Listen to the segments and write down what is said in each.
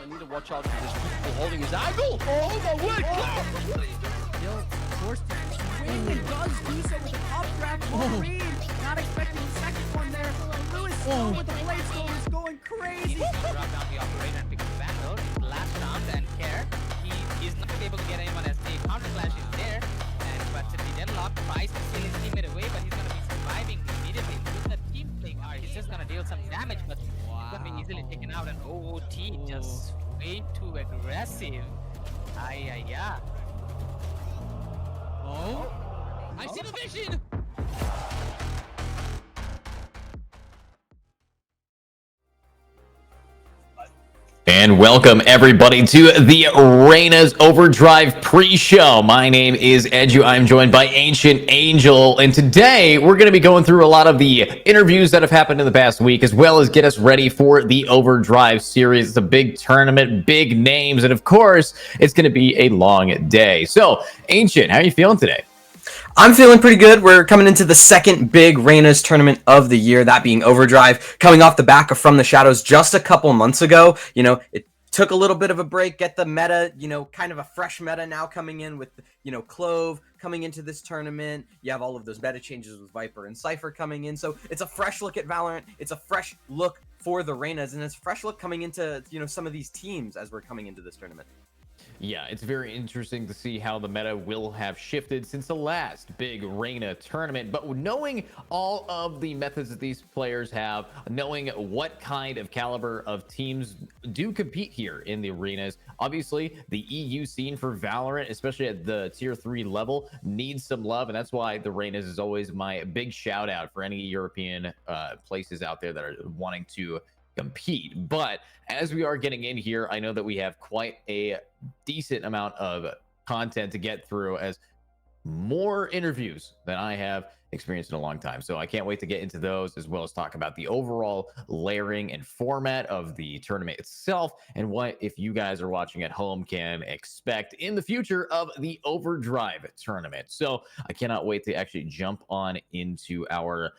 I need to watch out for this people holding his angle. Oh my word! Still forced to swing and does do so with an updraft. Wolverine not expecting the second one there. Lewis still with the blade storm is going crazy. Drop down the operator and pick up the battle. Last round and care. He's not able to get anyone as the counter clash is there. But the deadlock tries to steal his teammate away, but he's gonna be surviving immediately with the team play. He's just gonna deal some damage, but he's gonna be easily taken out. And OOT just way too aggressive. Yeah. Oh, I see the vision. And welcome everybody to the Reyna's Overdrive pre-show. My name is Edu. I'm joined by Ancient Angel, and today we're going to be going through a lot of the interviews that have happened in the past week, as well as get us ready for the Overdrive series. It's a big tournament, big names, and of course, it's going to be a long day. So, Ancient, how are you feeling today? I'm feeling pretty good. We're coming into the second big Reyna's tournament of the year, that being Overdrive, coming off the back of From the Shadows just a couple months ago. You know, it took a little bit of a break, get the meta, kind of a fresh meta now coming in with, Clove coming into this tournament. You have all of those meta changes with Viper and Cypher coming in. So it's a fresh look at Valorant. It's a fresh look for the Reynas, and it's a fresh look coming into, some of these teams as we're coming into this tournament. Yeah, it's very interesting to see how the meta will have shifted since the last big Reyna tournament. But knowing all of the methods that these players have, knowing what kind of caliber of teams do compete here in the arenas, obviously the EU scene for Valorant, especially at the tier 3 level, needs some love. And that's why the Reynas is always my big shout out for any European places out there that are wanting to compete. But as we are getting in here, I know that we have quite a decent amount of content to get through, as more interviews than I have experienced in a long time. So I can't wait to get into those, as well as talk about the overall layering and format of the tournament itself, and what, if you guys are watching at home, can expect in the future of the Overdrive tournament. So I cannot wait to actually jump on into our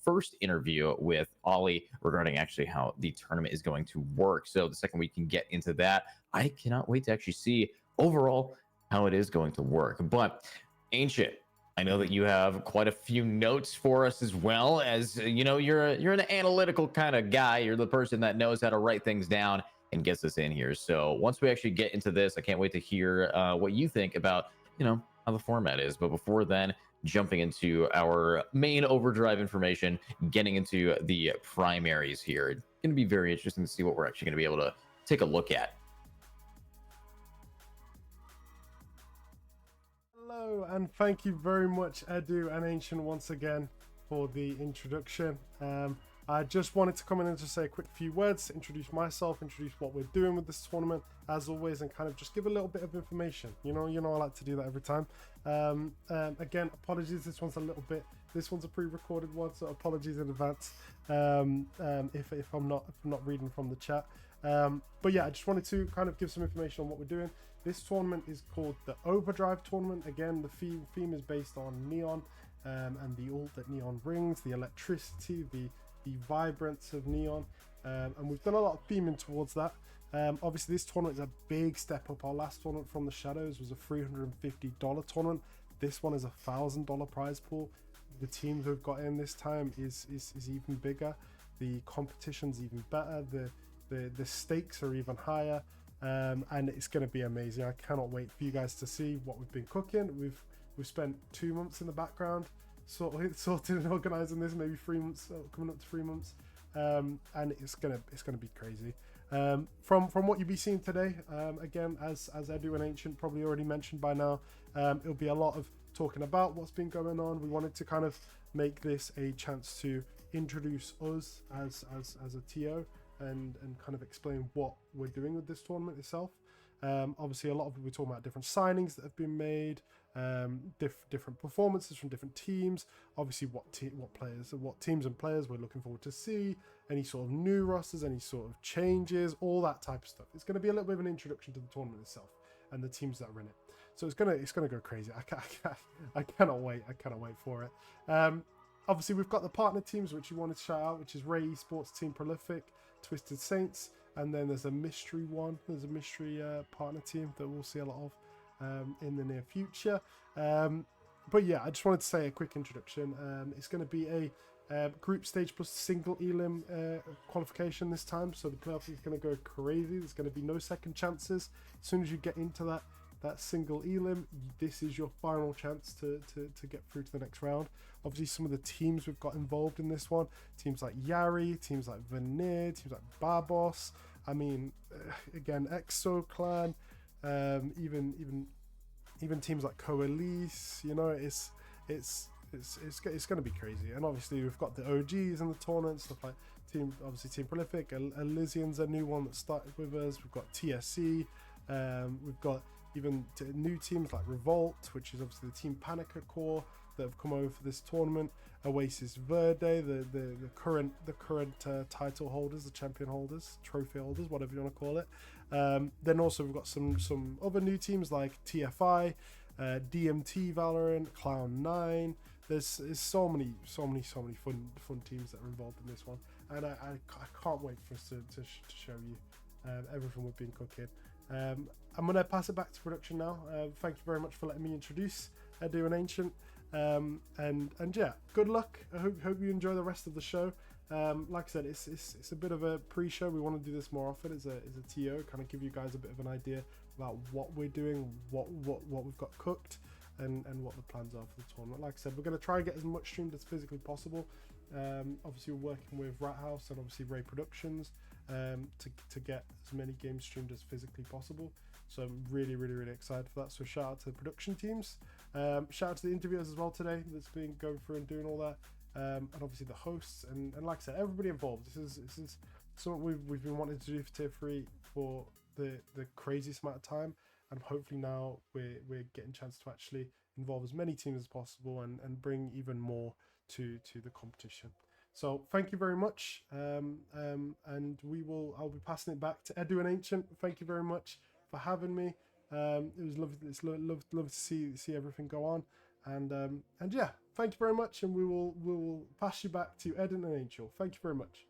first interview with Ollie regarding actually how the tournament is going to work. So the second we can get into that, I cannot wait to actually see overall how it is going to work. But Ancient, I know that you have quite a few notes for us, as well as, you're an analytical kind of guy. You're the person that knows how to write things down and gets us in here. So once we actually get into this, I can't wait to hear what you think about, how the format is. But before then, jumping into our main Overdrive information, getting into the primaries here. It's going to be very interesting to see what we're actually going to be able to take a look at. Hello, and thank you very much, Edu and Ancient, once again for the introduction. I just wanted to come in and just say a quick few words, introduce myself, introduce what we're doing with this tournament, as always, and kind of just give a little bit of information. You know, I like to do that every time. Again, apologies, this one's a pre-recorded one, so apologies in advance if I'm not reading from the chat. But yeah, I just wanted to kind of give some information on what we're doing. This tournament is called the Overdrive tournament. Again, the theme is based on Neon and the ult that Neon brings, the electricity, the vibrance of Neon, and we've done a lot of theming towards that. Obviously, this tournament is a big step up. Our last tournament, From the Shadows, was a $350 tournament. This one is a $1,000 prize pool. The teams we've got in this time is even bigger. The competition's even better. The stakes are even higher. And it's going to be amazing. I cannot wait for you guys to see what we've been cooking. We've spent 2 months in the background sorting and organizing this, maybe 3 months, coming up to 3 months, and it's gonna be crazy. From what you'll be seeing today, again, as Edu and Ancient probably already mentioned by now, it'll be a lot of talking about what's been going on. We wanted to kind of make this a chance to introduce us as a TO and kind of explain what we're doing with this tournament itself. Obviously, a lot of we're talking about different signings that have been made, different performances from different teams. Obviously, what teams and players we're looking forward to see, any sort of new rosters, any sort of changes, all that type of stuff. It's going to be a little bit of an introduction to the tournament itself and the teams that are in it. So it's gonna go crazy. I cannot wait. I cannot wait for it. Obviously, we've got the partner teams which you wanted to shout out, which is Ray Esports, Team Prolific, Twisted Saints, and then there's a mystery one. There's a mystery partner team that we'll see a lot of in the near future. But yeah, I just wanted to say a quick introduction. It's going to be a group stage plus single elim qualification this time, so the playoffs is going to go crazy. There's going to be no second chances. As soon as you get into that single elim, this is your final chance to get through to the next round. Obviously, some of the teams we've got involved in this one, teams like Yari, teams like Veneer, teams like Barbos, I mean, again, Exo Clan, even teams like Coalesce, you know, it's going to be crazy. And obviously we've got the OGs in the tournament, stuff like Team Prolific, Elysian's a new one that started with us. We've got TSC, we've got even new teams like Revolt, which is obviously the Team Panica core that have come over for this tournament. Oasis Verde, the current title holders, the champion holders, trophy holders, whatever you want to call it. Then also we've got some other new teams like TFI, DMT Valorant, Cloud9. There's so many fun teams that are involved in this one, and I can't wait for us to show you everything we've been cooking. I'm gonna pass it back to production now. Thank you very much for letting me introduce Edu and Ancient. And yeah, good luck. I hope you enjoy the rest of the show. Like I said, it's a bit of a pre-show. We want to do this more often as a TO, kind of give you guys a bit of an idea about what we're doing, what we've got cooked, and what the plans are for the tournament. Like I said, we're going to try and get as much streamed as physically possible. Obviously we're working with Rat House and obviously Ray Productions to get as many games streamed as physically possible. So I'm really excited for that. So shout out to the production teams, shout out to the interviewers as well today that's been going through and doing all that, and obviously the hosts and like I said, everybody involved. This is something we've been wanting to do for tier 3 for the craziest amount of time, and hopefully now we're getting a chance to actually involve as many teams as possible and bring even more to the competition. So thank you very much, and I'll be passing it back to Edu and Ancient. Thank you very much for having me. It was lovely. It's lovely to see everything go on, and yeah, thank you very much, and we will pass you back to Edu and Ancient. Thank you very much.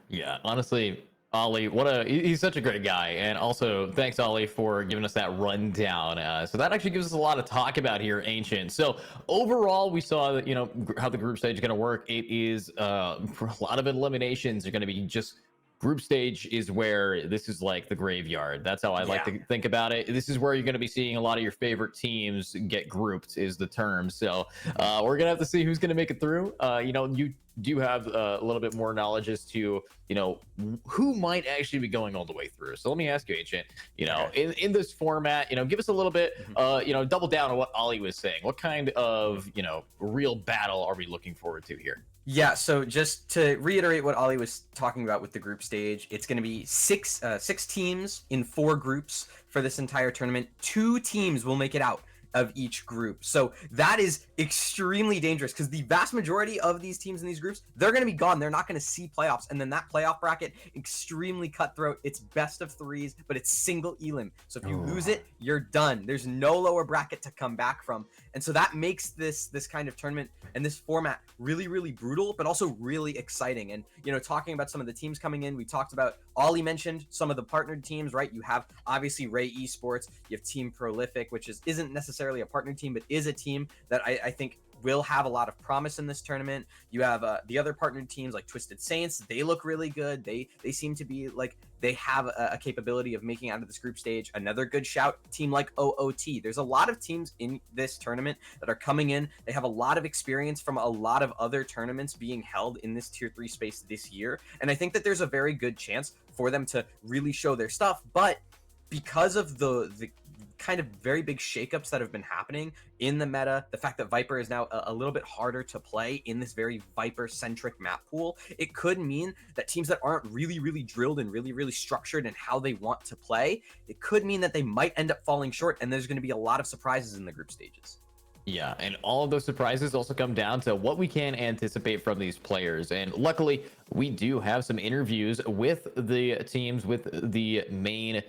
Yeah, honestly, Ollie, he's such a great guy. And also thanks, Ollie, for giving us that rundown. So that actually gives us a lot to talk about here, Ancient. So overall, we saw that, you know, how the group stage is going to work. It is for a lot of eliminations are going to be just group stage is where this is like the graveyard. That's how I like to think about it. This is where you're going to be seeing a lot of your favorite teams get grouped is the term. So we're going to have to see who's going to make it through. You know, you do have a little bit more knowledge as to, you know, who might actually be going all the way through. So let me ask you, Ancient, you know, in this format, you know, give us a little bit, you know, double down on what Ollie was saying. What kind of, you know, real battle are we looking forward to here? Yeah, so just to reiterate what Ollie was talking about with the group stage, it's going to be six teams in 4 groups for this entire tournament. 2 teams will make it out of each group. So that is extremely dangerous because the vast majority of these teams in these groups, they're going to be gone. They're not going to see playoffs. And then that playoff bracket, extremely cutthroat. It's best of 3s, but it's single elim. So if you lose it, you're done. There's no lower bracket to come back from. And so that makes this kind of tournament and this format really brutal, but also really exciting. And, you know, talking about some of the teams coming in, we talked about, Ollie mentioned some of the partnered teams, right? You have obviously Ray Esports, you have Team Prolific, which isn't necessarily a partner team, but is a team that I think will have a lot of promise in this tournament. You have the other partnered teams like Twisted Saints. They look really good. They seem to be like they have a capability of making out of this group stage. Another good shout, team like OOT. There's a lot of teams in this tournament that are coming in. They have a lot of experience from a lot of other tournaments being held in this tier 3 space this year. And I think that there's a very good chance for them to really show their stuff. But because of the kind of very big shakeups that have been happening in the meta, the fact that Viper is now a little bit harder to play in this very Viper-centric map pool, it could mean that teams that aren't really drilled and really structured in how they want to play, it could mean that they might end up falling short, and there's going to be a lot of surprises in the group stages. Yeah, and all of those surprises also come down to what we can anticipate from these players. And luckily, we do have some interviews with the teams, with the main,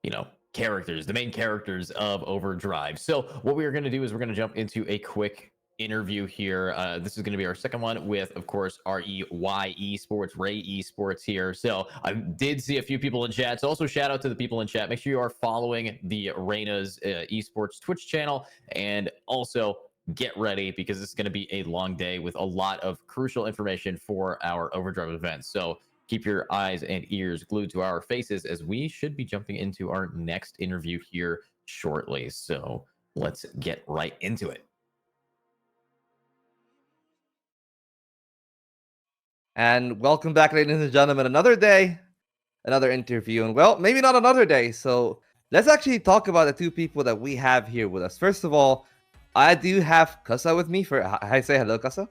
you know, the main characters of Overdrive. So what we are going to do is we're going to jump into a quick interview here. This is going to be our second one with, of course, REY Esports, Ray Esports here. So I did see a few people in chat. So also shout out to the people in chat. Make sure you are following the Reyna's Esports Twitch channel, and also get ready because this is going to be a long day with a lot of crucial information for our Overdrive event. So keep your eyes and ears glued to our faces as we should be jumping into our next interview here shortly. So let's get right into it. And welcome back, ladies and gentlemen. Another day, another interview, and well, maybe not another day. So let's actually talk about the two people that we have here with us. First of all, I do have Kasa with me. I say hello, Kasa.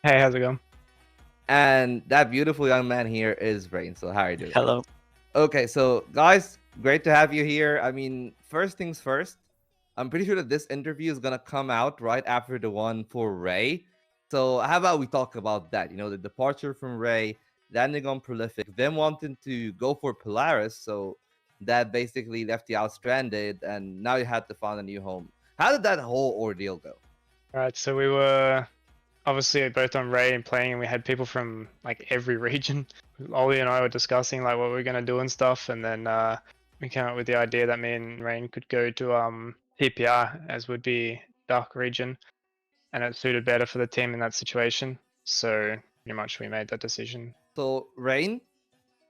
Hey, how's it going? And that beautiful young man here is Rain. So how are you doing? Hello. Okay, so guys, great to have you here. I mean, first things first, I'm pretty sure that this interview is gonna come out right after the one for Ray. So how about we talk about that? You know, the departure from Ray, landing on Prolific, them wanting to go for Polaris, so that basically left you out stranded, and now you had to find a new home. How did that whole ordeal go? All right, so we were obviously both on Ray and playing, and we had people from like every region. Ollie and I were discussing like what we were gonna do and stuff, and then we came up with the idea that me and Rain could go to TPR, as would be Dark region, and it suited better for the team in that situation. So pretty much we made that decision. So Rain,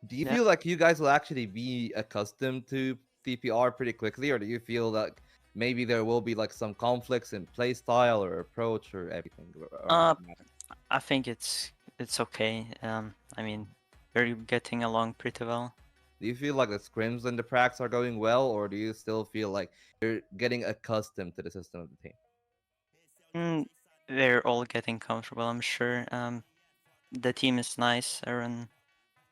do you Yeah. feel like you guys will actually be accustomed to TPR pretty quickly, or do you feel like maybe there will be like some conflicts in play style or approach or everything? I think it's okay. I mean, we're getting along pretty well. Do you feel like the scrims and the pracs are going well, or do you still feel like you're getting accustomed to the system of the team? We're all getting comfortable, I'm sure. The team is nice. Everyone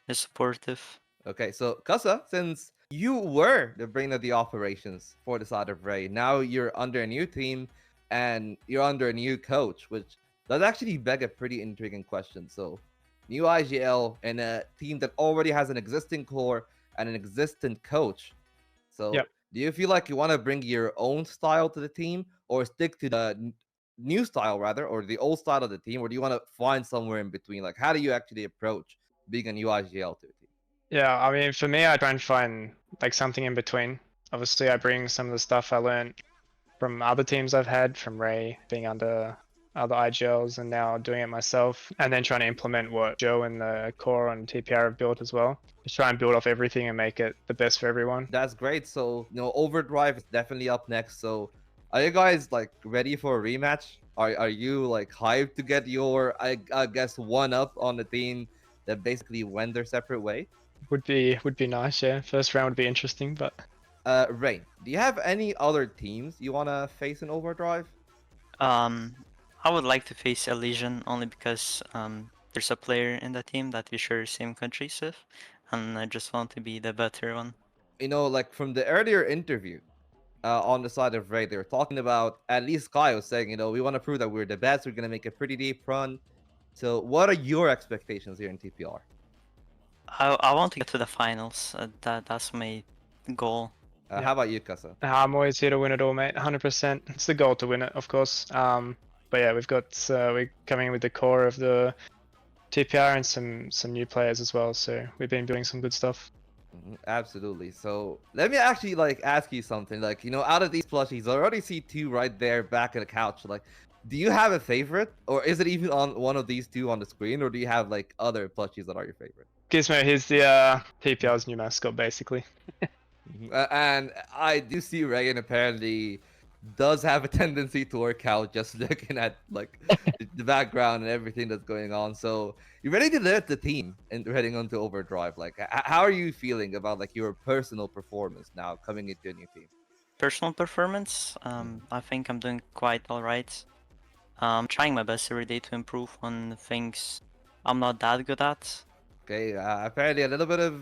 is supportive. Okay, so Kasa, since you were the brain of the operations for the side of Ray, now you're under a new team and you're under a new coach, which does actually beg a pretty intriguing question. So, new IGL and a team that already has an existing core and an existing coach. So, Yep. do you feel like you want to bring your own style to the team, or stick to the new style rather, or the old style of the team, or do you want to find somewhere in between? Like, how do you actually approach being a new IGL to a team? Yeah, I mean, for me, I try and find like something in between. Obviously, I bring some of the stuff I learned from other teams I've had, from Ray being under other IGLs and now doing it myself, and then trying to implement what Joe and the core on TPR have built as well. Just try and build off everything and make it the best for everyone. That's great. So, you know, Overdrive is definitely up next. So, are you guys like ready for a rematch? Are you like hyped to get your, I guess, one up on the team that basically went their separate way? Would be nice, yeah. First round would be interesting, but Rain, do you have any other teams you want to face in Overdrive? I would like to face Elysian only because there's a player in the team that we share same countries with, and I just want to be the better one. You know, like from the earlier interview on the side of Ray, they were talking about, at least Sky was saying, you know, we want to prove that we're the best. We're going to make a pretty deep run. So what are your expectations here in TPR? I want to get to the finals. That's my goal. Yeah. How about you, Kasa? I'm always here to win it all, mate. 100%. It's the goal to win it, of course. But yeah, we've got we're coming with the core of the TPR and some new players as well. So we've been doing some good stuff. Absolutely. So let me actually like ask you something. Like, you know, out of these plushies, I already see two right there back at the couch. Like, do you have a favorite, or is it even on one of these two on the screen, or do you have like other plushies that are your favorite? Gizmo, he's the TPR's new mascot, basically. And I do see Reagan apparently does have a tendency to work out just looking at like the background and everything that's going on. So you're ready to lift the team and heading onto Overdrive. Like, how are you feeling about like your personal performance now coming into a new team? Personal performance, I think I'm doing quite alright. I'm trying my best every day to improve on things I'm not that good at. Okay, apparently a little bit of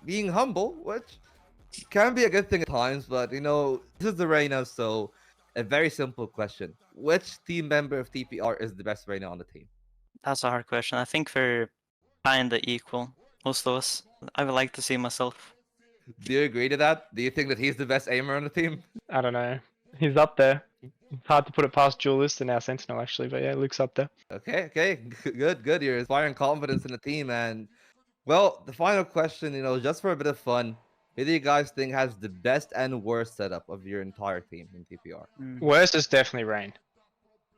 being humble, which can be a good thing at times, but you know, this is the Reyna, so a very simple question. Which team member of TPR is the best Reyna on the team? That's a hard question. I think we're kinda equal, most of us. I would like to see myself. Do you agree to that? Do you think that he's the best aimer on the team? I don't know. He's up there. hard to put it past Duelist and our Sentinel actually, but yeah, Luke's up there. Okay, good. You're inspiring confidence in the team, and well, the final question, just for a bit of fun, who do you guys think has the best and worst setup of your entire team in TPR? Worst is definitely Rain.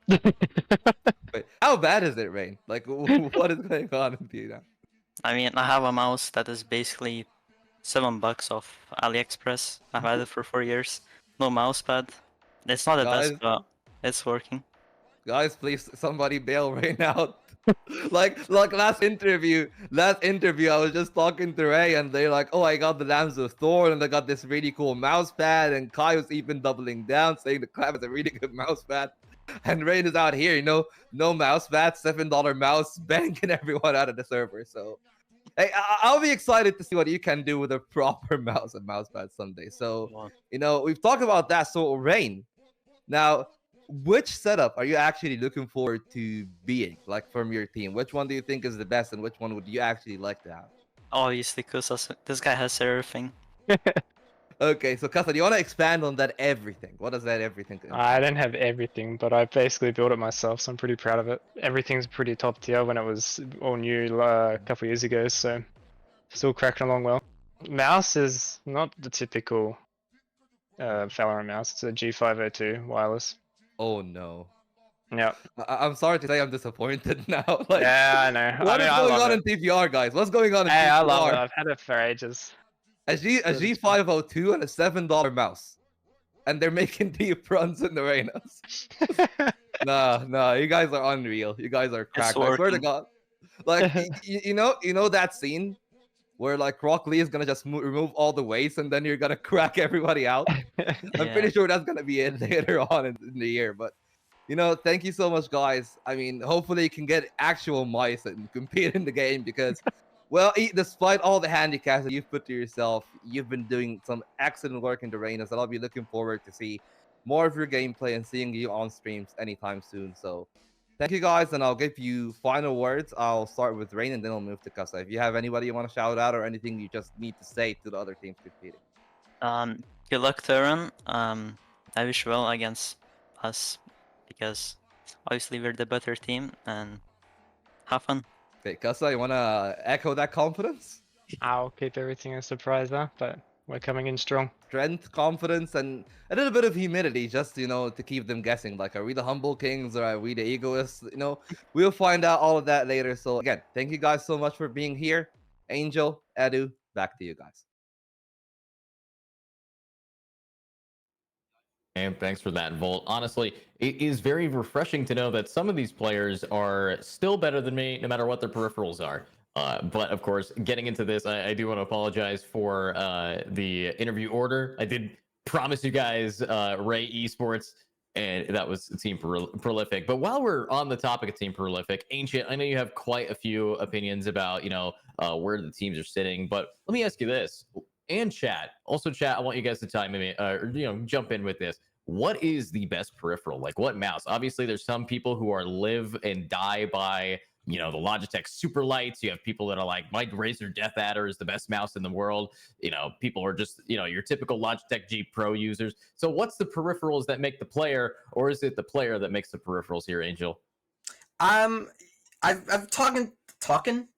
Wait, how bad is it, Rain? Like, what is going on with you now? I mean, I have a mouse that is basically $7 off AliExpress. I've had it for 4 years. No mouse pad. It's not the Guys, best, but it's working. guys, please, somebody bail Rain out. like last interview, I was just talking to Ray, and they're like, "Oh, I got the Lambs of Thor, and I got this really cool mouse pad." And Kai was even doubling down, saying the Clap is a really good mouse pad. And Rain is out here, no mouse pad, $7 mouse, banking everyone out of the server. So, hey, I'll be excited to see what you can do with a proper mouse and mouse pad someday. So, we've talked about that. So, Rain, now, which setup are you actually looking forward to being, like, from your team? Which one do you think is the best, and which one would you actually like to have? Obviously, because this guy has everything. Okay, so Kasa, do you want to expand on that everything? What does that everything? I don't have everything, but I basically built it myself, so I'm pretty proud of it. Everything's pretty top tier when it was all new a couple years ago, so still cracking along well. Mouse is not the typical Valorant mouse. It's a G502 wireless. Oh no. Yeah. I'm sorry to say I'm disappointed now. Like, yeah, I know. What is going on in TPR, guys? What's going on in TPR? I love it. I've had it for ages. A G502 and a $7 mouse, and they're making deep runs in the Reynas. Nah, you guys are unreal. You guys are cracked. I swear to God. Like, you know that scene where like Rock Lee is gonna just remove all the waste, and then you're gonna crack everybody out. I'm pretty sure that's gonna be it later on in the year. But thank you so much, guys. I mean, hopefully you can get actual mice and compete in the game, because well, despite all the handicaps that you've put to yourself, you've been doing some excellent work in the Reynas, and I'll be looking forward to see more of your gameplay and seeing you on streams anytime soon. So thank you, guys, and I'll give you final words. I'll start with Rain, and then I'll move to Kasa. If you have anybody you want to shout out or anything you just need to say to the other teams competing. Good luck, Theron. I wish you well against us, because obviously we're the better team, and have fun. Okay, Kasa, you want to echo that confidence? I'll keep everything a surprise, but we're coming in strong. Strength, confidence, and a little bit of humility, just to keep them guessing. Like, are we the humble kings or are we the egoists? We'll find out all of that later. So again, thank you guys so much for being here. Angel, Edu, back to you guys. And thanks for that, Volt. Honestly, it is very refreshing to know that some of these players are still better than me, no matter what their peripherals are. But of course, getting into this, I do want to apologize for the interview order. I did promise you guys Ray Esports, and that was Team Prolific. But while we're on the topic of Team Prolific, Ancient, I know you have quite a few opinions about where the teams are sitting. But let me ask you this, and chat. Also, chat, I want you guys to time me, jump in with this. What is the best peripheral? Like, what mouse? Obviously, there's some people who are live and die by the Logitech super lights. You have people that are like, my Razer Death Adder is the best mouse in the world. People are just your typical Logitech G Pro users. So what's the peripherals that make the player, or is it the player that makes the peripherals here, Angel? I've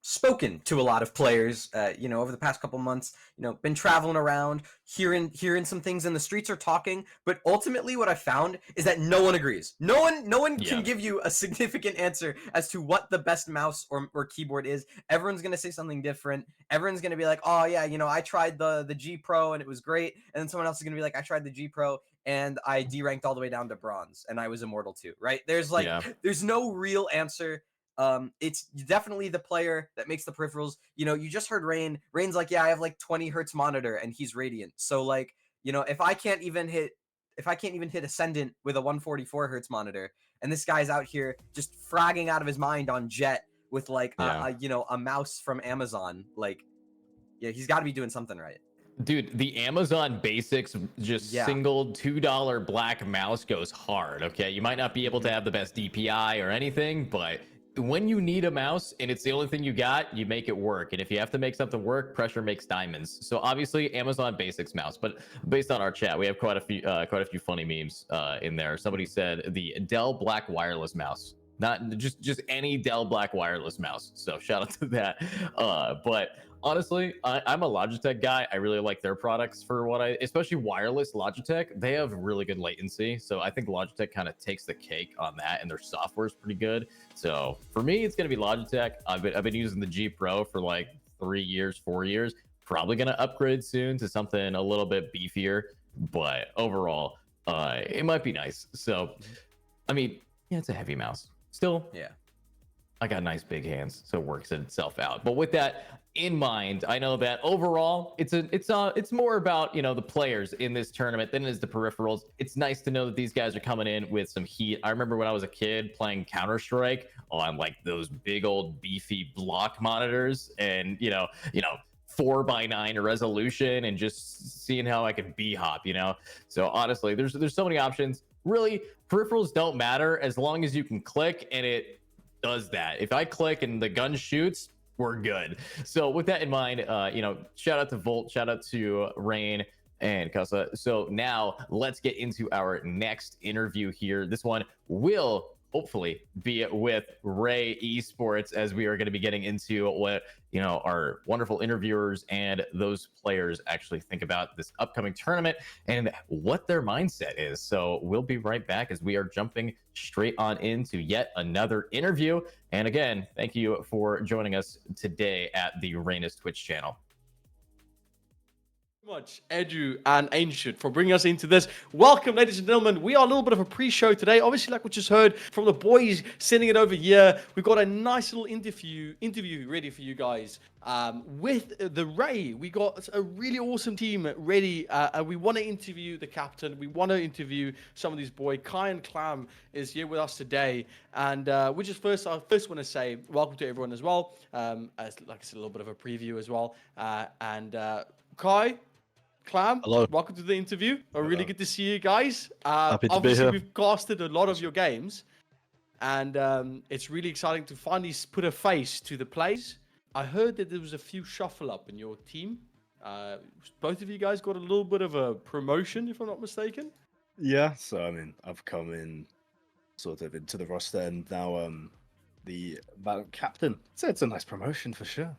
spoken to a lot of players, over the past couple months, been traveling around, hearing some things in the streets, are talking, but ultimately what I found is that no one agrees. No one can give you a significant answer as to what the best mouse or keyboard is. Everyone's going to say something different. Everyone's going to be like, oh yeah, I tried the G Pro and it was great. And then someone else is going to be like, I tried the G Pro and I D-ranked all the way down to bronze and I was immortal too, right? There's there's no real answer. It's definitely the player that makes the peripherals. You just heard Rain. Rain's like, yeah, I have like 20 hertz monitor and he's radiant. So like, if I can't even hit Ascendant with a 144 hertz monitor, and this guy's out here just fragging out of his mind on Jet with like a mouse from Amazon, like, yeah, he's got to be doing something right. Dude, the Amazon Basics single $2 black mouse goes hard. Okay, you might not be able to have the best DPI or anything, but when you need a mouse and it's the only thing you got, you make it work. And if you have to make something work, pressure makes diamonds. So obviously Amazon Basics mouse, but based on our chat, we have quite a few funny memes in there. Somebody said the Dell Black wireless mouse, not just any Dell Black wireless mouse. So shout out to that. But honestly, I'm a Logitech guy. I really like their products for especially wireless Logitech. They have really good latency. So I think Logitech kind of takes the cake on that, and their software is pretty good. So for me, it's going to be Logitech. I've been using the G Pro for like 3 years, 4 years. Probably going to upgrade soon to something a little bit beefier. But overall, it might be nice. So, I mean, yeah, it's a heavy mouse. Still, Yeah. I got nice big hands, so it works itself out. But with that in mind, I know that overall it's more about, you know, the players in this tournament than it is the peripherals. It's nice to know that these guys are coming in with some heat. I remember when I was a kid playing Counter-Strike on like those big old beefy block monitors, and you know 4:9 resolution, and just seeing how I could b-hop, you know. So honestly, there's so many options. Really, peripherals don't matter as long as you can click and it does that. If I click and the gun shoots, we're good. So with that in mind, you know, shout out to Volt, shout out to Rain and Casa. So now let's get into our next interview here. This one will hopefully be with Ray Esports, as we are going to be getting into what, you know, our wonderful interviewers and those players actually think about this upcoming tournament and what their mindset is. So we'll be right back as we are jumping straight on into yet another interview. And again, thank you for joining us today at the Reyna's Twitch channel. Much Edu and Ancient for bringing us into this. Welcome, ladies and gentlemen. We are a little bit of a pre-show today. Obviously, like we just heard from the boys sending it over here, we've got a nice little interview ready for you guys with the Ray. We got a really awesome team ready, and we want to interview the captain. We want to interview some of these boys. Kai and Clam is here with us today, and I first want to say welcome to everyone as well. As like I said, a little bit of a preview as well, and Kai, Clam, hello. Welcome to the interview. Really good to see you guys. Happy to obviously, be here. we've casted a lot of your games, and it's really exciting to finally put a face to the plays. I heard that there was a few shuffle up in your team. Both of you guys got a little bit of a promotion, if I'm not mistaken. Yeah, so I mean, I've come in sort of into the roster, and now the captain. So it's a nice promotion for sure.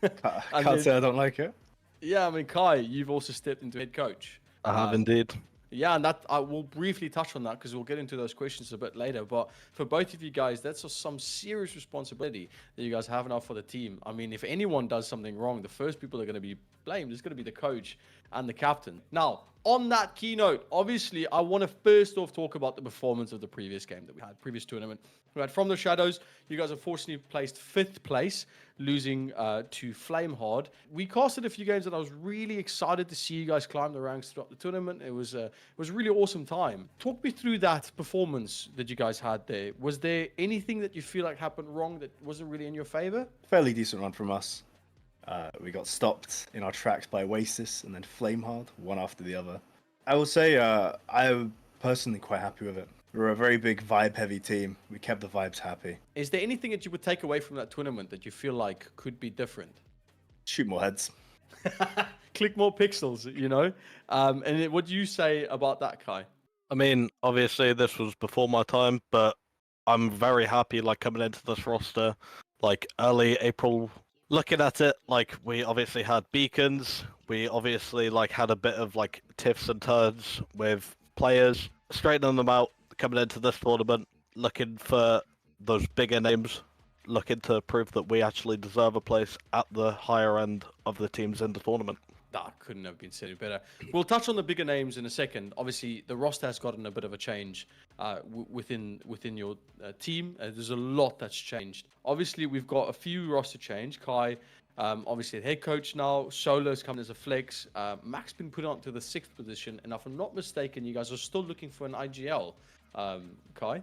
Can't say I don't like it. Yeah, I mean, Kai, you've also stepped into head coach. I have indeed. Yeah, and that I will briefly touch on that because we'll get into those questions a bit later. But for both of you guys, that's some serious responsibility that you guys have now for the team. I mean, if anyone does something wrong, the first people that are going to be blamed is going to be the coach and the captain. Now, on that keynote, obviously, I want to first off talk about the performance of the previous game that we had, previous tournament. We had From the Shadows. You guys unfortunately placed 5th place, losing to Flamehard. We casted a few games that I was really excited to see you guys climb the ranks throughout the tournament. It was a really awesome time. Talk me through that performance that you guys had there. Was there anything that you feel like happened wrong that wasn't really in your favor? Fairly decent run from us. We got stopped in our tracks by Oasis and then Flamehard, one after the other. I will say I'm personally quite happy with it. We're a very big vibe-heavy team. We kept the vibes happy. Is there anything that you would take away from that tournament that you feel like could be different? Shoot more heads. Click more pixels, you know? And what do you say about that, Kai? I mean, obviously this was before my time, but I'm very happy like coming into this roster, like early April. Looking at it, like we obviously had beacons, we obviously like had a bit of like tiffs and turns with players, straightening them out coming into this tournament, looking for those bigger names, looking to prove that we actually deserve a place at the higher end of the teams in the tournament. That couldn't have been said better. We'll touch on the bigger names in a second. Obviously, the roster has gotten a bit of a change within your team. There's a lot that's changed. Obviously, we've got a few roster change. Kai, obviously, the head coach now. Solo's coming as a flex. Mac's been put on to the 6th position. And if I'm not mistaken, you guys are still looking for an IGL. Kai?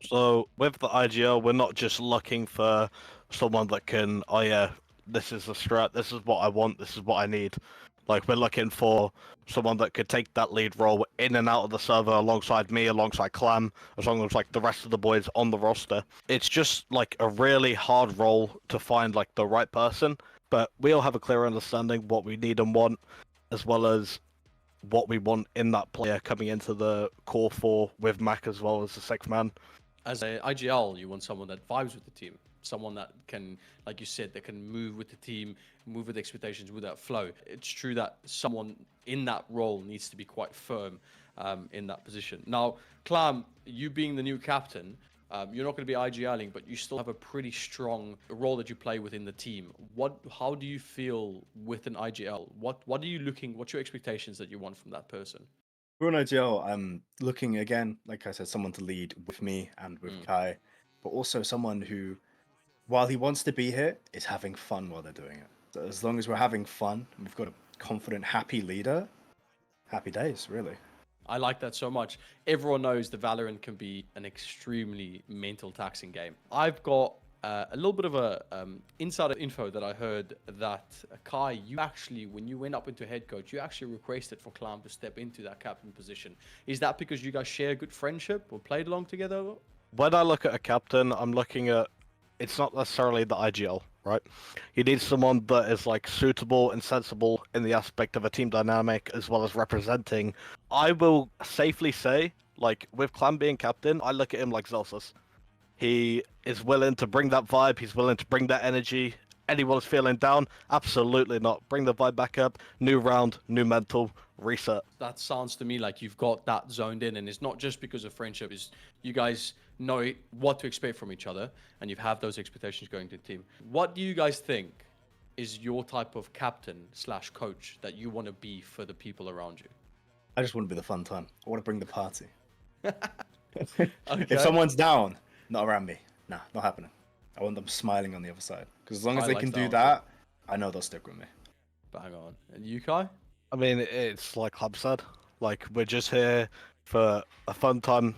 So, with the IGL, we're not just looking for someone that can, oh yeah, this is a strat, this is what I want, this is what I need. Like we're looking for someone that could take that lead role in and out of the server alongside me, alongside Clam, as long as like the rest of the boys on the roster. It's just like a really hard role to find like the right person, but we all have a clear understanding what we need and want, as well as what we want in that player coming into the core four with Mac as well as the sixth man. As a IGL, you want someone that vibes with the team, someone that can, like you said, that can move with the team, move with expectations, with that flow. It's true that someone in that role needs to be quite firm in that position. Now, Clam, you being the new captain, you're not going to be IGLing, but you still have a pretty strong role that you play within the team. How do you feel with an IGL? What are you looking? What's your expectations that you want from that person? For an IGL, I'm looking again, like I said, someone to lead with me and with Kai, but also someone who, while he wants to be here, is having fun while they're doing it. So as long as we're having fun, and we've got a confident, happy leader, happy days, really. I like that so much. Everyone knows the Valorant can be an extremely mental taxing game. I've got a little bit of a insider info that I heard that Kai, you actually, when you went up into head coach, you actually requested for Clam to step into that captain position. Is that because you guys share a good friendship or played along together? When I look at a captain, I'm looking at, it's not necessarily the IGL, right? You need someone that is like suitable and sensible in the aspect of a team dynamic as well as representing. I will safely say, like with Clam being captain, I look at him like Zelsus. He is willing to bring that vibe, he's willing to bring that energy. Anyone's feeling down? Absolutely not. Bring the vibe back up, new round, new mental, reset. That sounds to me like you've got that zoned in, and it's not just because of friendship. It's you guys know what to expect from each other, and you have those expectations going to the team. What do you guys think is your type of captain / coach that you want to be for the people around you? I just want to be the fun time. I want to bring the party. Okay. If someone's down, not around me. Nah, not happening. I want them smiling on the other side. Because as long as they can do that, I know they'll stick with me. Bang on. And you, Kai? I mean, it's like Club said, like we're just here for a fun time,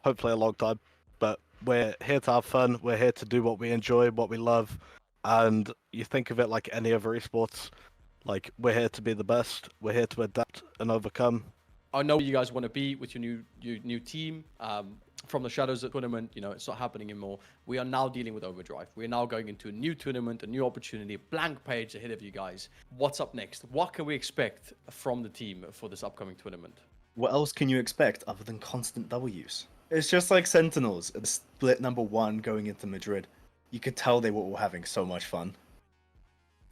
hopefully a long time, but we're here to have fun. We're here to do what we enjoy, what we love, and you think of it like any other esports. Like we're here to be the best. We're here to adapt and overcome. I know where you guys want to be with your new team. From the Shadows tournament, you know, it's not happening anymore. We are now dealing with Overdrive. We're now going into a new tournament, a new opportunity, a blank page ahead of you guys. What's up next? What can we expect from the team for this upcoming tournament? What else can you expect other than constant W's? It's just like Sentinels at the split #1 going into Madrid. You could tell they were all having so much fun.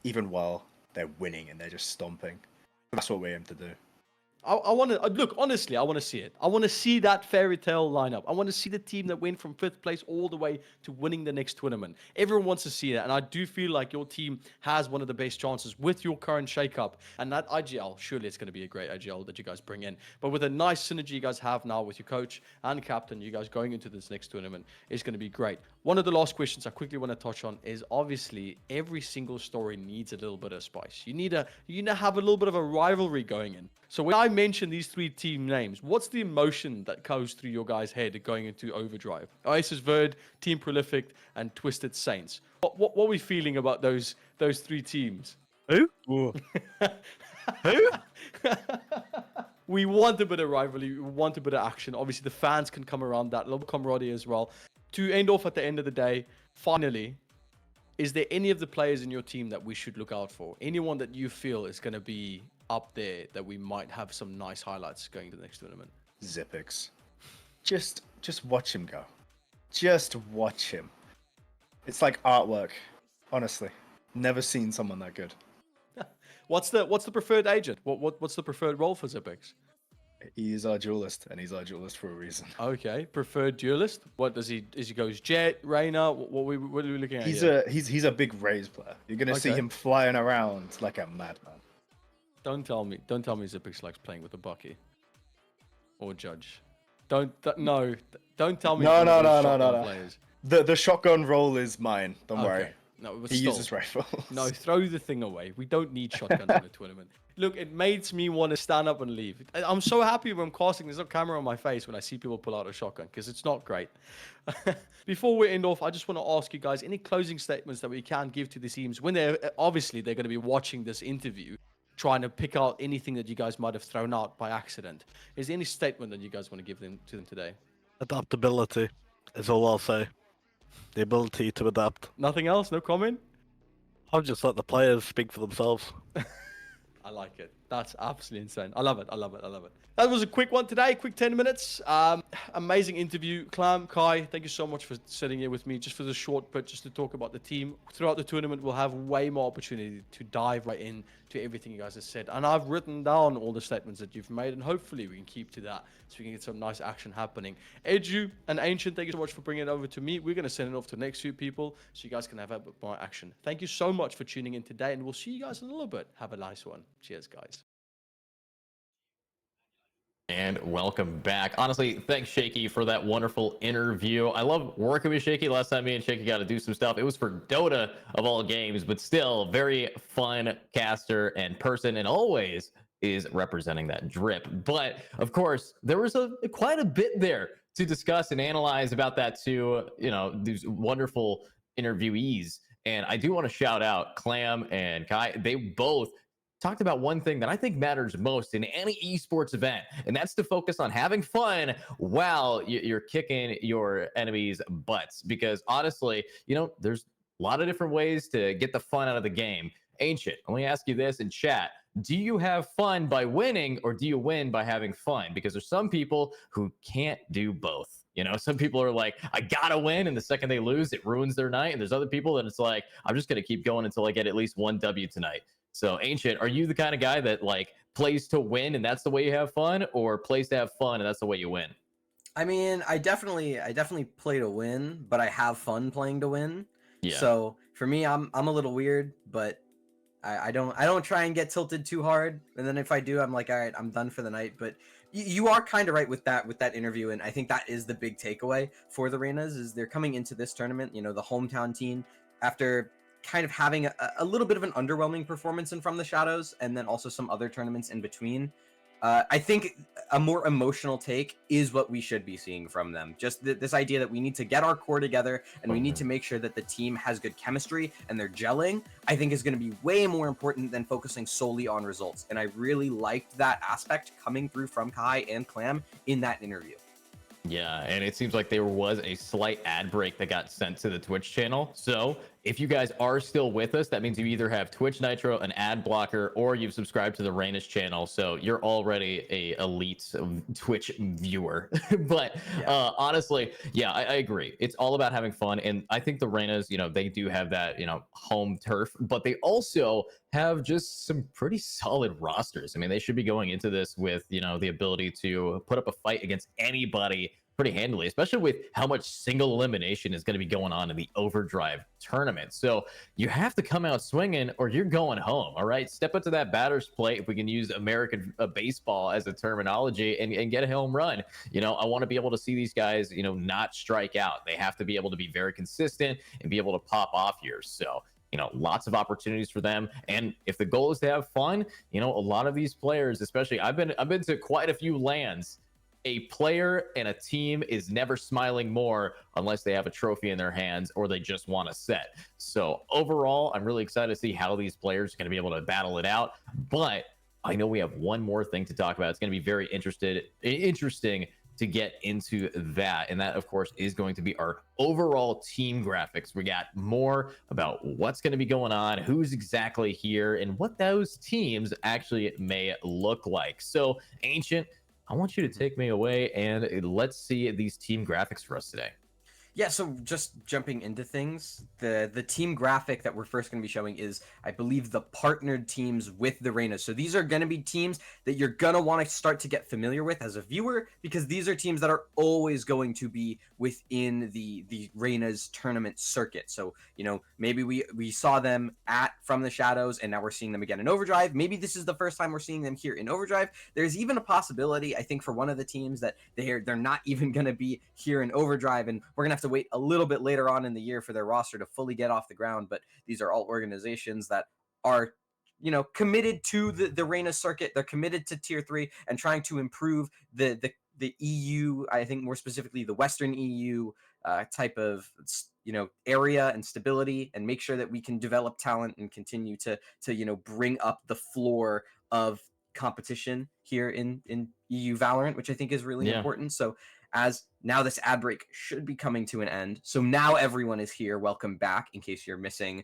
Even while they're winning and they're just stomping. That's what we aim to do. I want to look, honestly, I want to see it. I want to see that fairy tale lineup. I want to see the team that went from 5th place all the way to winning the next tournament. Everyone wants to see that. And I do feel like your team has one of the best chances with your current shakeup. And that IGL, surely it's going to be a great IGL that you guys bring in. But with a nice synergy you guys have now with your coach and captain, you guys going into this next tournament is going to be great. One of the last questions I quickly want to touch on is obviously every single story needs a little bit of spice. You need to have a little bit of a rivalry going in. So when I mention these 3 team names, what's the emotion that goes through your guys' head going into Overdrive? Oasis Verd, Team Prolific, and Twisted Saints. What are we feeling about those 3 teams? Who? Ooh. Who? We want a bit of rivalry. We want a bit of action. Obviously, the fans can come around that. A little camaraderie as well. To end off at the end of the day, finally, is there any of the players in your team that we should look out for? Anyone that you feel is going to be up there that we might have some nice highlights going to the next tournament? Zippix. Just watch him go. Just watch him. It's like artwork. Honestly. Never seen someone that good. What's the preferred agent? What's the preferred role for Zippix? He's our duelist, and he's our duelist for a reason. Okay, preferred duelist. What does he? Is he goes Jet, Reyna? What are we looking at? He's a big Raze player. You're gonna see him flying around like a madman. Don't tell me Zippix likes playing with a Bucky or Judge. Don't tell me. No. Players. The shotgun role is mine. Don't worry. No, but he still. uses rifles. No, throw the thing away. We don't need shotguns in a tournament. Look, it makes me want to stand up and leave. I'm so happy when I'm casting. There's no camera on my face when I see people pull out a shotgun because it's not great. Before we end off, I just want to ask you guys any closing statements that we can give to the teams when they're going to be watching this interview. trying to pick out anything that you guys might have thrown out by accident. Is there any statement that you guys want to give them to them today? Adaptability is all I'll say. The ability to adapt. Nothing else? No comment? I'll just let the players speak for themselves. I like it. That's absolutely insane. I love it. I love it. I love it. That was a quick one today, quick 10 minutes. Amazing interview. Clam, Kai, thank you so much for sitting here with me just for the short bit, just to talk about the team. Throughout the tournament, we'll have way more opportunity to dive right in to everything you guys have said. And I've written down all the statements that you've made, and hopefully we can keep to that so we can get some nice action happening. Edu and Ancient, thank you so much for bringing it over to me. We're going to send it off to the next few people so you guys can have a bit more action. Thank you so much for tuning in today, and we'll see you guys in a little bit. Have a nice one. Cheers, guys. And welcome back. Honestly, thanks Shaky for that wonderful interview. I love working with Shaky. Last time me and Shaky got to do some stuff, it was for Dota of all games, but still very fun caster and person, and always is representing that drip. But of course, there was quite a bit there to discuss and analyze about that too. You know, these wonderful interviewees. And I do want to shout out Clam and Kai. They both talked about one thing that I think matters most in any esports event, and that's to focus on having fun while you're kicking your enemies' butts. Because honestly, you know, there's a lot of different ways to get the fun out of the game. Ancient, let me ask you this in chat. Do you have fun by winning, or do you win by having fun? Because there's some people who can't do both. You know, some people are like, I gotta win, and the second they lose, it ruins their night. And there's other people that it's like, I'm just gonna keep going until I get at least one W tonight. So, Ancient, are you the kind of guy that like plays to win and that's the way you have fun, or plays to have fun and that's the way you win? I mean, I definitely play to win, but I have fun playing to win. Yeah. So for me, I'm a little weird, but I don't try and get tilted too hard. And then if I do, I'm like, all right, I'm done for the night. But you are kind of right with that interview, and I think that is the big takeaway for the Reynas is they're coming into this tournament, you know, the hometown team, after kind of having a little bit of an underwhelming performance in From the Shadows, and then also some other tournaments in between. I think a more emotional take is what we should be seeing from them. Just this idea that we need to get our core together, and we need to make sure that the team has good chemistry and they're gelling, I think is going to be way more important than focusing solely on results. And I really liked that aspect coming through from Kai and Clam in that interview. Yeah, and it seems like there was a slight ad break that got sent to the Twitch channel. So if you guys are still with us, that means you either have Twitch Nitro, an ad blocker, or you've subscribed to the Reyna's channel. So you're already a elite Twitch viewer. But yeah. Honestly, yeah, I agree. It's all about having fun. And I think the Reynas, you know, they do have that, you know, home turf, but they also have just some pretty solid rosters. I mean, they should be going into this with, you know, the ability to put up a fight against anybody pretty handily, especially with how much single elimination is going to be going on in the Overdrive tournament. So you have to come out swinging or you're going home. All right, step up to that batter's plate, if we can use American baseball as a terminology, and get a home run. You know, I want to be able to see these guys, you know, not strike out. They have to be able to be very consistent and be able to pop off here. So, you know, lots of opportunities for them. And if the goal is to have fun, you know, a lot of these players, especially I've been to quite a few LANs. A player and a team is never smiling more unless they have a trophy in their hands or they just want a set. So overall, I'm really excited to see how these players are going to be able to battle it out. But I know we have one more thing to talk about. It's going to be very interesting to get into that. And that, of course, is going to be our overall team graphics. We got more about what's going to be going on, who's exactly here, and what those teams actually may look like. So, Ancient, I want you to take me away and let's see these team graphics for us today. Yeah, so just jumping into things, the team graphic that we're first going to be showing is, I believe, the partnered teams with the Reynas. So these are going to be teams that you're going to want to start to get familiar with as a viewer, because these are teams that are always going to be within the Reynas tournament circuit. So, you know, maybe we saw them at From the Shadows, and now we're seeing them again in Overdrive. Maybe this is the first time we're seeing them here in Overdrive. There's even a possibility, I think, for one of the teams that they're not even going to be here in Overdrive, and we're going to have to wait a little bit later on in the year for their roster to fully get off the ground. But these are all organizations that are, you know, committed to the Reyna circuit. They're committed to tier 3 and trying to improve the EU, I think more specifically the Western EU type of area and stability, and make sure that we can develop talent and continue to bring up the floor of competition here in EU Valorant, which I think is really important. So as now this ad break should be coming to an end, so now everyone is here. Welcome back. In case you were missing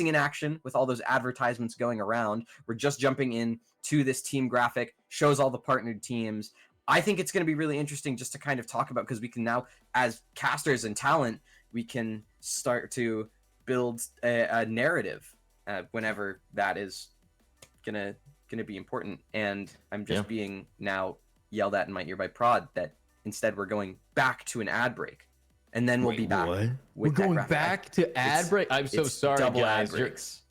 in action with all those advertisements going around, we're just jumping in to this team graphic, shows all the partnered teams. I think it's going to be really interesting just to kind of talk about, because we can now, as casters and talent, we can start to build a narrative whenever that is gonna be important. And I'm just being now yelled at in my ear by Prod that instead we're going back to an ad break, and then we'll be back. We're going back to ad break. I'm so sorry, guys.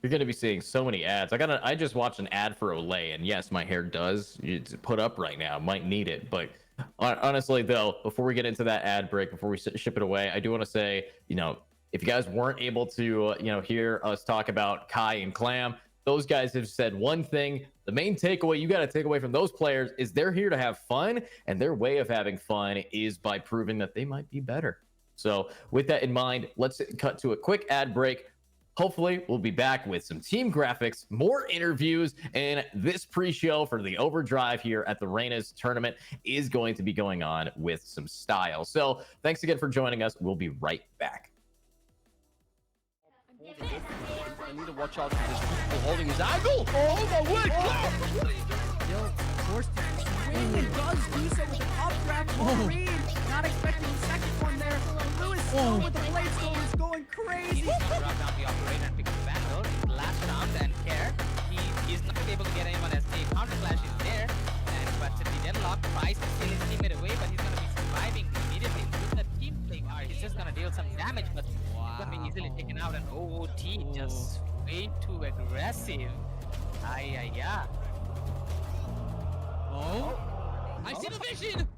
You're going to be seeing so many ads. I just watched an ad for Olay, and yes, my hair does put up right now. Might need it, but honestly, though, before we get into that ad break, before we ship it away, I do want to say, if you guys weren't able to, hear us talk about Kai and Clam, those guys have said one thing. The main takeaway you got to take away from those players is they're here to have fun, and their way of having fun is by proving that they might be better. So with that in mind, let's cut to a quick ad break. Hopefully, we'll be back with some team graphics, more interviews, and this pre-show for the Overdrive here at the Reyna's tournament is going to be going on with some style. So thanks again for joining us. We'll be right back. I need to watch out for this people holding his angle. Oh my word! Still forced to swing and does do so with an updraft read. Not expecting the second one there. Lewis with the blade storm is going crazy. He's gonna drop down the operator and pick up the battle. Last round and care. He is not able to get anyone as the counter flash is there. But the deadlock tries to steal his teammate away, but he's gonna be surviving immediately with the team play card. He's just gonna deal some damage, but he's gonna be easily taken out. And OOT just way too aggressive. Yeah. Oh, I see the vision.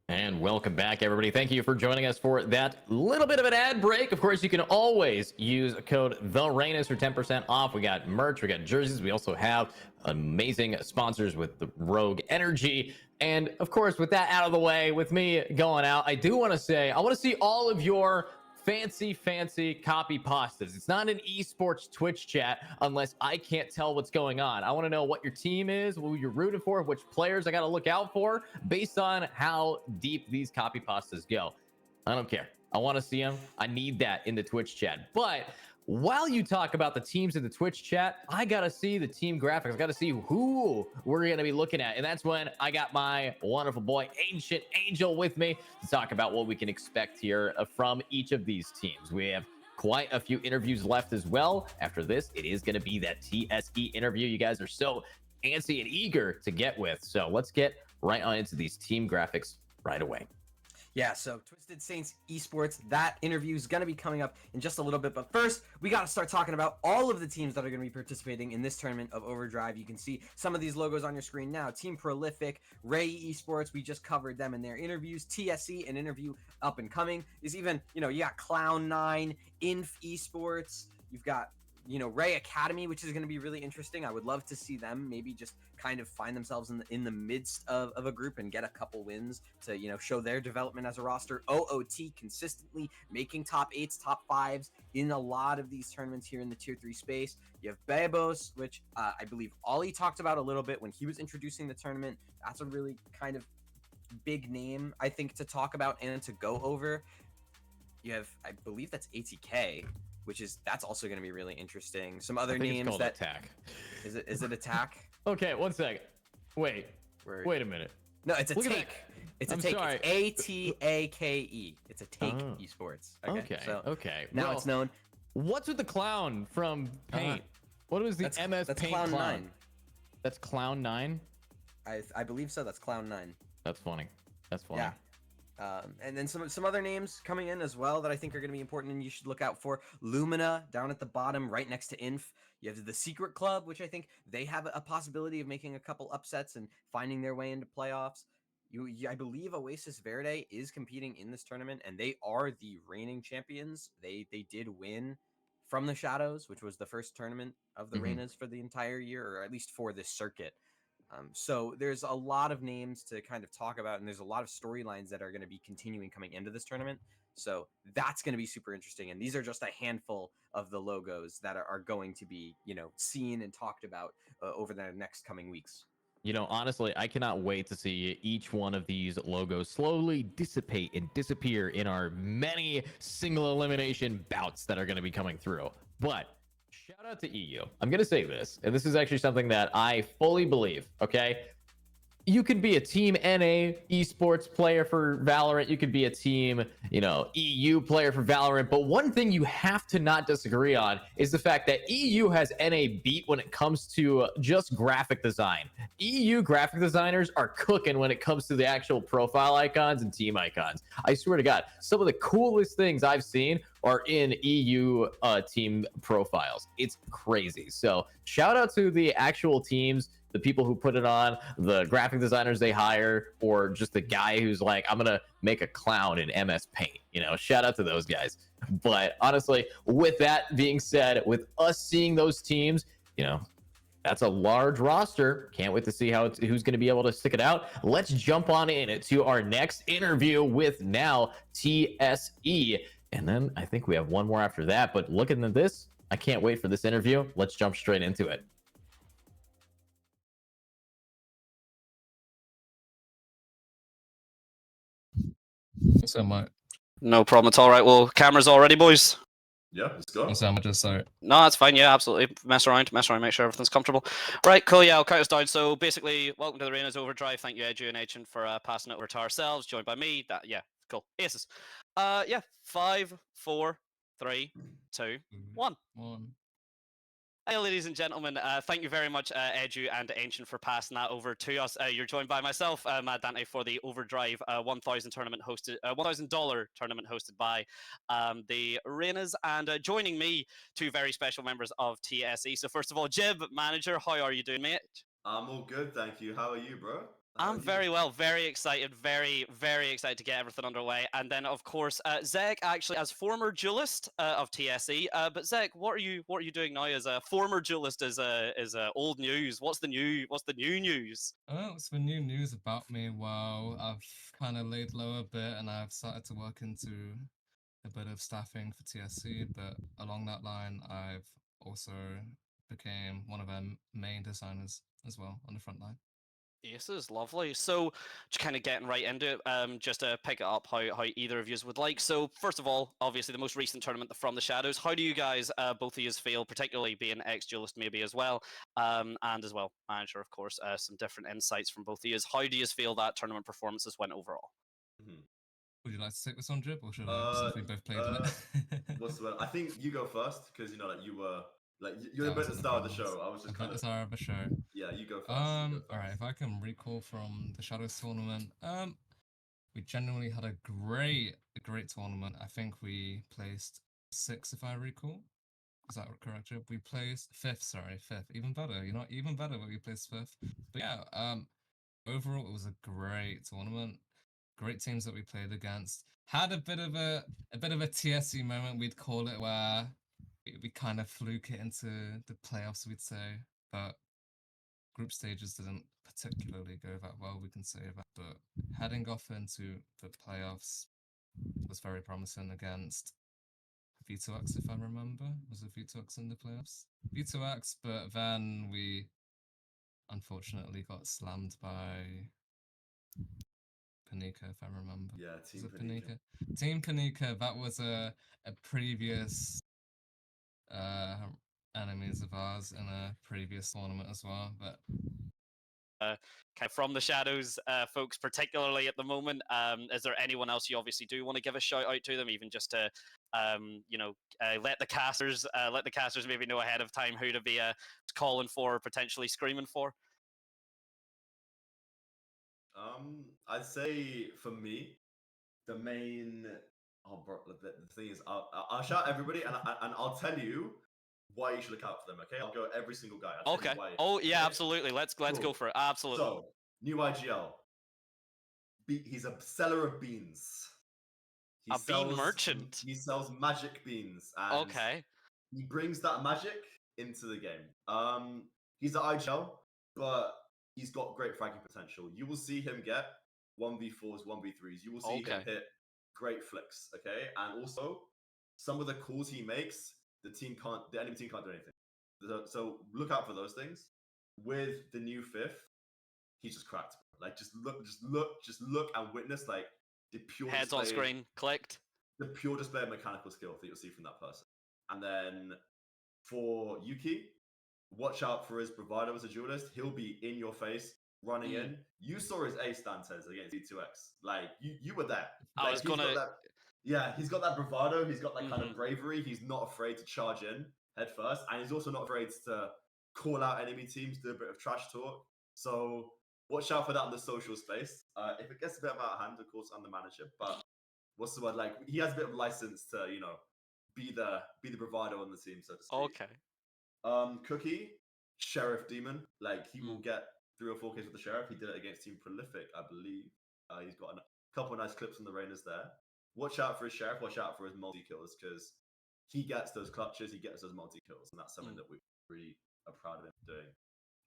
And welcome back, everybody. Thank you for joining us for that little bit of an ad break. Of course, you can always use code TheReynas for 10% off. We got merch, we got jerseys. We also have amazing sponsors with the Rogue Energy. And of course, with that out of the way, with me going out, I do want to say, I want to see all of your fancy copy pastas. It's not an esports Twitch chat unless I can't tell what's going on. I want to know what your team is, who you're rooting for, which players I got to look out for based on how deep these copy pastas go. I don't care. I want to see them. I need that in the Twitch chat. But while you talk about the teams in the Twitch chat, I got to see the team graphics. I got to see who we're going to be looking at. And that's when I got my wonderful boy, Ancient Angel, with me to talk about what we can expect here from each of these teams. We have quite a few interviews left as well. After this, it is going to be that TSE interview you guys are so antsy and eager to get with. So let's get right on into these team graphics right away. Yeah, so Twisted Saints Esports, that interview is going to be coming up in just a little bit. But first, we got to start talking about all of the teams that are going to be participating in this tournament of Overdrive. You can see some of these logos on your screen now. Team Prolific, Ray Esports, we just covered them in their interviews. TSE, an interview up and coming. Is even, you got Cloud9, Inf Esports. You've got, Ray Academy, which is going to be really interesting. I would love to see them maybe just kind of find themselves in the midst of a group and get a couple wins to, show their development as a roster. OOT consistently making top 8s, top 5s in a lot of these tournaments here in the tier 3 space. You have Bebos, which I believe Ollie talked about a little bit when he was introducing the tournament. That's a really kind of big name, I think, to talk about and to go over. You have, I believe that's ATK, that's also going to be really interesting. Some other names that Attack. Is it Attack? Okay, 1 second. Wait a minute. No, it's a Look at Take. It's a I'm Take. sorry. It's ATAKE. It's a Take Esports. Okay. Now Well, it's known. What's with the clown from Paint? What was the MS that's Paint Clown9. clown? That's Clown9? I believe so. That's Cloud9. That's funny. Yeah. And then some other names coming in as well that I think are going to be important and you should look out for. Lumina down at the bottom, right next to Inf. You have the Secret Club, which I think they have a possibility of making a couple upsets and finding their way into playoffs. I believe Oasis Verde is competing in this tournament, and they are the reigning champions. They did win from the Shadows, which was the first tournament of the Reynas for the entire year, or at least for this circuit. So there's a lot of names to kind of talk about, and there's a lot of storylines that are going to be continuing coming into this tournament. So that's going to be super interesting. And these are just a handful of the logos that are going to be, seen and talked about over the next coming weeks. Honestly, I cannot wait to see each one of these logos slowly dissipate and disappear in our many single elimination bouts that are going to be coming through. But shout out to EU. I'm going to say this, and this is actually something that I fully believe, okay? You could be a Team NA esports player for Valorant. You could be a Team, EU player for Valorant. But one thing you have to not disagree on is the fact that EU has NA beat when it comes to just graphic design. EU graphic designers are cooking when it comes to the actual profile icons and team icons. I swear to God, some of the coolest things I've seen are in EU team profiles. It's crazy. So shout out to the actual teams, the people who put it on, the graphic designers they hire, or just the guy who's like, I'm gonna make a clown in MS Paint. Shout out to those guys. But honestly, with that being said, with us seeing those teams, that's a large roster. Can't wait to see who's going to be able to stick it out. Let's jump on in to our next interview with now TSE. And then I think we have one more after that. But looking at this, I can't wait for this interview. Let's jump straight into it. So much. No problem at all. Right, well, cameras all ready, boys? Yeah, let's go. So much. Sorry. No, that's fine. Yeah, absolutely. Mess around, make sure everything's comfortable. Right, cool. Yeah, I'll count us down. So basically, welcome to the Reynas Overdrive. Thank you, Edu and Agent, for passing it over to ourselves. Joined by me. Yeah, cool. Aces. Yeah. 5, 4, 3, 2, 1. Hey, ladies and gentlemen, thank you very much, Edu and Ancient, for passing that over to us. You're joined by myself, Matt Dante, for the Overdrive $1,000 tournament hosted, $1,000 tournament hosted by the Reynas, and joining me, two very special members of TSE. So first of all, Jib, manager, how are you doing, mate? I'm all good, thank you. How are you, bro? I'm very well, very excited, very, very excited to get everything underway. And then, of course, Zeg, actually, as former duelist of TSE, but Zeg, what are you doing now as a former duelist? Is old news? What's the new news? Oh, it's the new news about me. Well, I've kind of laid low a bit, and I've started to work into a bit of staffing for TSC. But along that line, I've also became one of their main designers as well on the front line. Aces, lovely. So, just kind of getting right into it, just to pick it up how either of you would like. So, first of all, obviously the most recent tournament, the From the Shadows. How do you guys, both of you, feel, particularly being ex-duelist maybe as well, and as well, manager, of course, some different insights from both of you. How do you feel that tournament performances went overall? Would you like to take this on, Drip, or should I? Since we both played it. What's the word? I think you go first because you know, like you were, like you're That a bit was the in the star of the finals. show. I was just kind The of. star of the show. Yeah, you go first. All right. If I can recall from the Shadows tournament, we genuinely had a great tournament. I think we placed 6th, if I recall. Is that correct, Drip? We placed 5th. Sorry, 5th. Even better. You're not even better, but we placed 5th. But yeah, overall, it was a great tournament. Great teams that we played against. Had a bit of a TSC moment, we'd call it, where we kind of fluke it into the playoffs, we'd say. But group stages didn't particularly go that well, we can say that. But heading off into the playoffs was very promising against V2X, if I remember. Was it V2X in the playoffs? V2X, but then we unfortunately got slammed by Panika, if I remember. Yeah, Team Panika. Team Panika, that was a previous enemies of ours in a previous tournament as well. But kind of From the Shadows, folks, particularly at the moment. Is there anyone else you obviously do want to give a shout out to them, even just to, let the casters maybe know ahead of time who to be calling for, or potentially screaming for? I'd say for me, the main. Oh, bro, the thing is, I'll shout everybody, and I'll tell you why you should look out for them. Okay, I'll go every single guy. I'll tell Okay. you why. Oh yeah, Okay? absolutely. Let's Cool. go for it. Absolutely. So, new IGL. He's a seller of beans. He bean merchant. He sells magic beans. And Okay. he brings that magic into the game. He's an IGL, but he's got great fragging potential. You will see him get 1v4s, 1v3s. You will see him hit great flicks, okay? And also, some of the calls he makes, the enemy team can't do anything. So look out for those things. With the new 5th, he's just cracked. Like just look and witness like the pure heads on screen clicked. The pure display of mechanical skill that you'll see from that person. And then for Yuki, watch out for his bravado as a duelist. He'll be in your face, running in. You saw his ace Dantes against V2X. Like you were there. Like, he's got that bravado. He's got that kind of bravery. He's not afraid to charge in head first, and he's also not afraid to call out enemy teams, do a bit of trash talk. So watch out for that in the social space. If it gets a bit out of hand, of course, I'm the manager. But what's the word? Like he has a bit of license to, be the bravado on the team, so to speak. Okay. Cookie, Sheriff Demon. Like he will get 3 or 4 kills with the Sheriff. He did it against Team Prolific, I believe. He's got a couple of nice clips on the Reynas there. Watch out for his Sheriff. Watch out for his multi-kills because he gets those clutches. He gets those multi-kills, and that's something that we really are proud of him doing.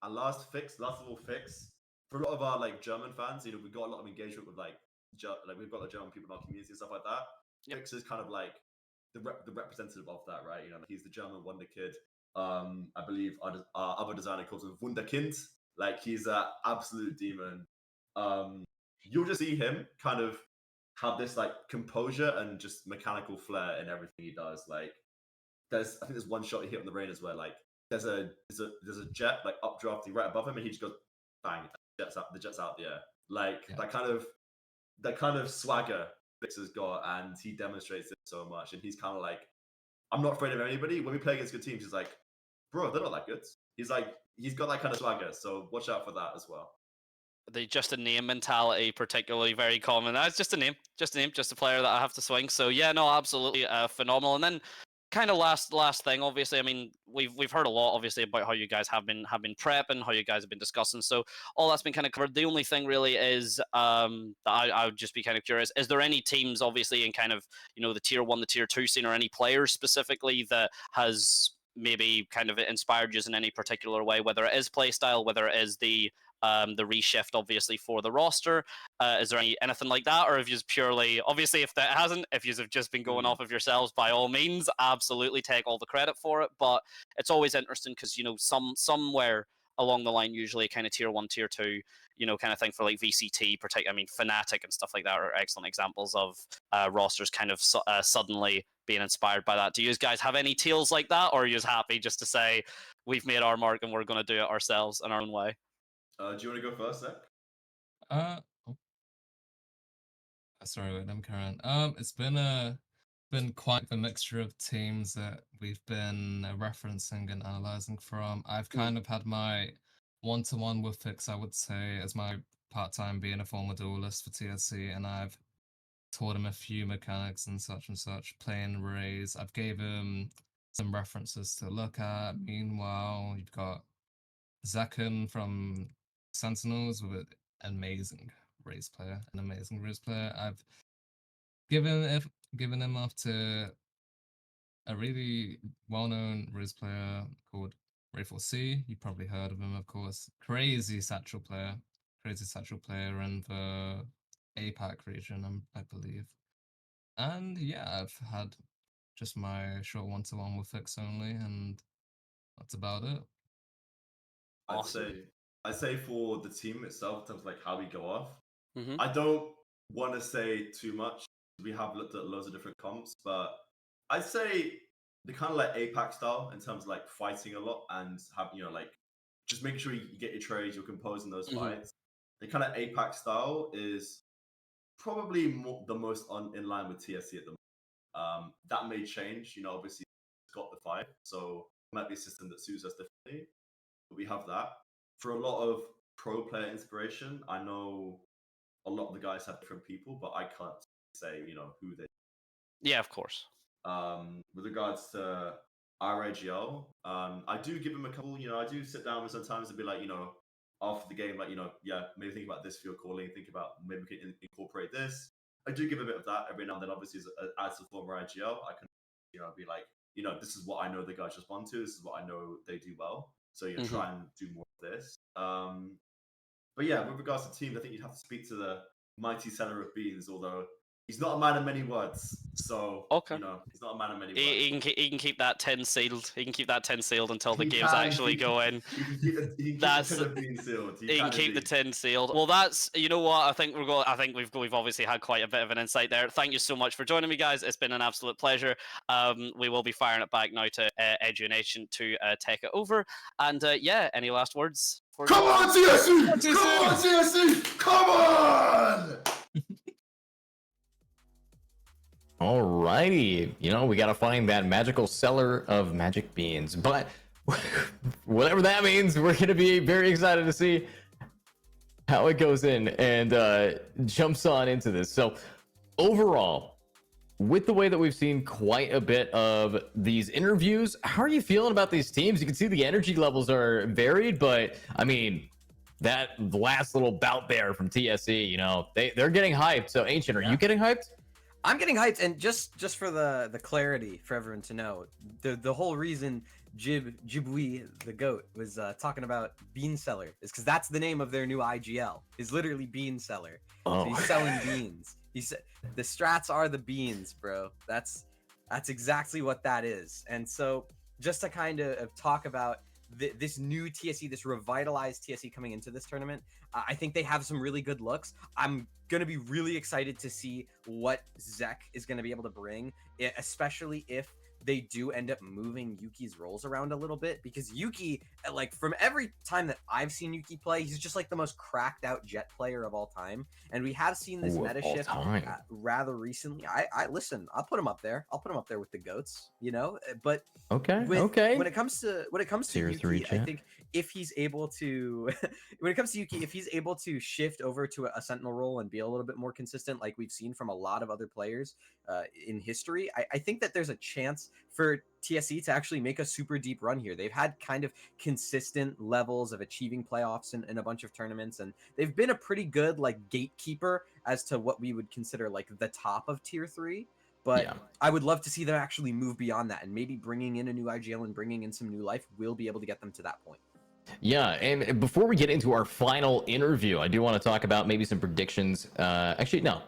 And last of all fix. For a lot of our German fans, we've got a lot of engagement with we've got German people in our community and stuff like that. Fix is kind of like the representative of that, right? He's the German wonder kid. I believe our other designer calls him Wunderkind. Like he's an absolute demon. You'll just see him kind of have this composure and just mechanical flair in everything he does. I think there's one shot he hit on the Reynas where there's a jet updrafting right above him, and he just goes bang. The jet's out the air. That kind of swagger Fix has got, and he demonstrates it so much. And he's kind of I'm not afraid of anybody. When we play against good teams, he's like, bro, they're not that good. He's got that kind of swagger, so watch out for that as well. The just a name mentality, particularly very common. That's just a name, just a player that I have to swing. So yeah, no, absolutely phenomenal. And then kind of last thing. Obviously, I mean, we've heard a lot, obviously, about how you guys have been prepping, how you guys have been discussing. So all that's been kind of covered. The only thing really is that I would just be kind of curious: is there any teams, obviously, in kind of the tier 1, the tier 2 scene, or any players specifically that has maybe kind of inspired you in any particular way, whether it is playstyle, whether it is the reshift, obviously, for the roster? Is there anything like that, or if you purely, obviously, if that hasn't, if you have just been going off of yourselves, by all means, absolutely take all the credit for it. But it's always interesting because somewhere along the line, usually kind of tier 1, tier 2, kind of thing for like VCT, I mean, Fnatic and stuff like that are excellent examples of rosters kind of suddenly being inspired by that. Do you guys have any tales like that, or are you just happy just to say we've made our mark and we're going to do it ourselves in our own way? Do you want to go first, Zach? Oh. Sorry, wait, I'm Karen. It's been quite the mixture of teams that we've been referencing and analyzing from. I've kind of had my one-to-one with Fix, I would say, as my part-time being a former duelist for TSC, and I've taught him a few mechanics and such, playing Rays. I've gave him some references to look at. Meanwhile, you've got Zaken from Sentinels with an amazing Rays player, I've given him off to a really well-known Rays player called Ray4C. You probably heard of him, of course. Crazy satchel player in the APAC region, I believe. And yeah, I've had just my short one-to-one with Fix only, and that's about it. I'd say for the team itself, in terms of like how we go off, Mhm. I don't want to say too much. We have looked at loads of different comps, but I'd say the kind of like APAC style in terms of like fighting a lot and have like just making sure you get your trades, you're composing those fights. The kind of APAC style is probably the most in line with TSC at the moment. That may change, obviously it's got the fight, so it might be a system that suits us differently. But we have that. For a lot of pro player inspiration, I know a lot of the guys have different people, but I can't say, who they. Yeah, of course. With regards to RAGL, I do give him a couple, I do sit down with sometimes and be like, after the game, like, yeah, maybe think about this for your calling, think about maybe we can incorporate this. I do give a bit of that every now and then, obviously, as a former IGL, I can, be like, this is what I know the guys respond to, this is what I know they do well. So, try and do more of this. But yeah, with regards to teams, I think you'd have to speak to the mighty seller of beans, although he's not a man of many words. So, okay. He's not a man of many words. He can keep that 10 sealed. He can keep that 10 sealed until the game's actually going. He can keep the 10 being sealed. He can keep the 10 sealed. Well, that's, you know what? I think we've obviously had quite a bit of an insight there. Thank you so much for joining me, guys. It's been an absolute pleasure. We will be firing it back now to EduNation to take it over. And yeah, any last words? Come on, TSC! Come on, TSC! Come on! Alrighty, we gotta find that magical seller of magic beans. But whatever that means, we're gonna be very excited to see how it goes in and jumps on into this. So overall, with the way that we've seen quite a bit of these interviews, how are you feeling about these teams? You can see the energy levels are varied, but I mean, that last little bout there from TSC, they're getting hyped. So Ancient, are you getting hyped? I'm getting hyped, and just for the clarity for everyone to know, the whole reason Jibui the goat was talking about Bean Seller is because that's the name of their new IGL. Is literally Bean Seller. Oh. So he's selling beans. He said the strats are the beans, bro. That's exactly what that is. And so just to kind of talk about this new TSC, this revitalized TSC coming into this tournament, I think they have some really good looks. I'm going to be really excited to see what Zek is going to be able to bring, especially if they do end up moving Yuki's roles around a little bit, because Yuki, like, from every time that I've seen Yuki play, he's just like the most cracked out jet player of all time. And we have seen this meta shift rather recently. I listen, I'll put him up there. I'll put him up there with the goats, but okay. When it comes to Yuki, I think if he's able to shift over to a sentinel role and be a little bit more consistent, like we've seen from a lot of other players in history, I think that there's a chance for TSE to actually make a super deep run here. They've had kind of consistent levels of achieving playoffs in a bunch of tournaments, and they've been a pretty good like gatekeeper as to what we would consider like the top of tier 3. But Yeah. I would love to see them actually move beyond that, and maybe bringing in a new IGL and bringing in some new life will be able to get them to that point. Yeah, and before we get into our final interview, I do want to talk about maybe some predictions. Actually, no,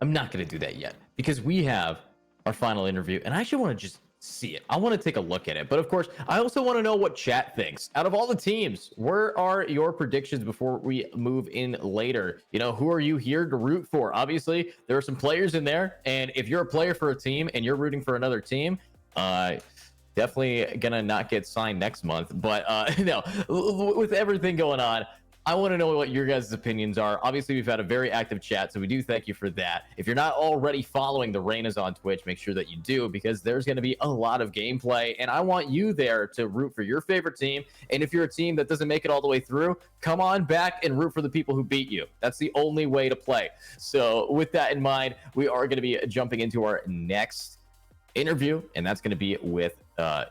I'm not going to do that yet because we have our final interview, and I actually want to just see it. I want to take a look at it. But of course, I also want to know what chat thinks. Out of all the teams, where are your predictions before we move in later? You know, who are you here to root for? Obviously, there are some players in there, and if you're a player for a team and you're rooting for another team, definitely gonna not get signed next month. But no, with everything going on, I want to know what your guys' opinions are. Obviously, we've had a very active chat, so we do thank you for that. If you're not already following the Reynas on Twitch, make sure that you do, because there's going to be a lot of gameplay, and I want you there to root for your favorite team. And if you're a team that doesn't make it all the way through, come on back and root for the people who beat you. That's the only way to play. So with that in mind, we are going to be jumping into our next interview, and that's going to be with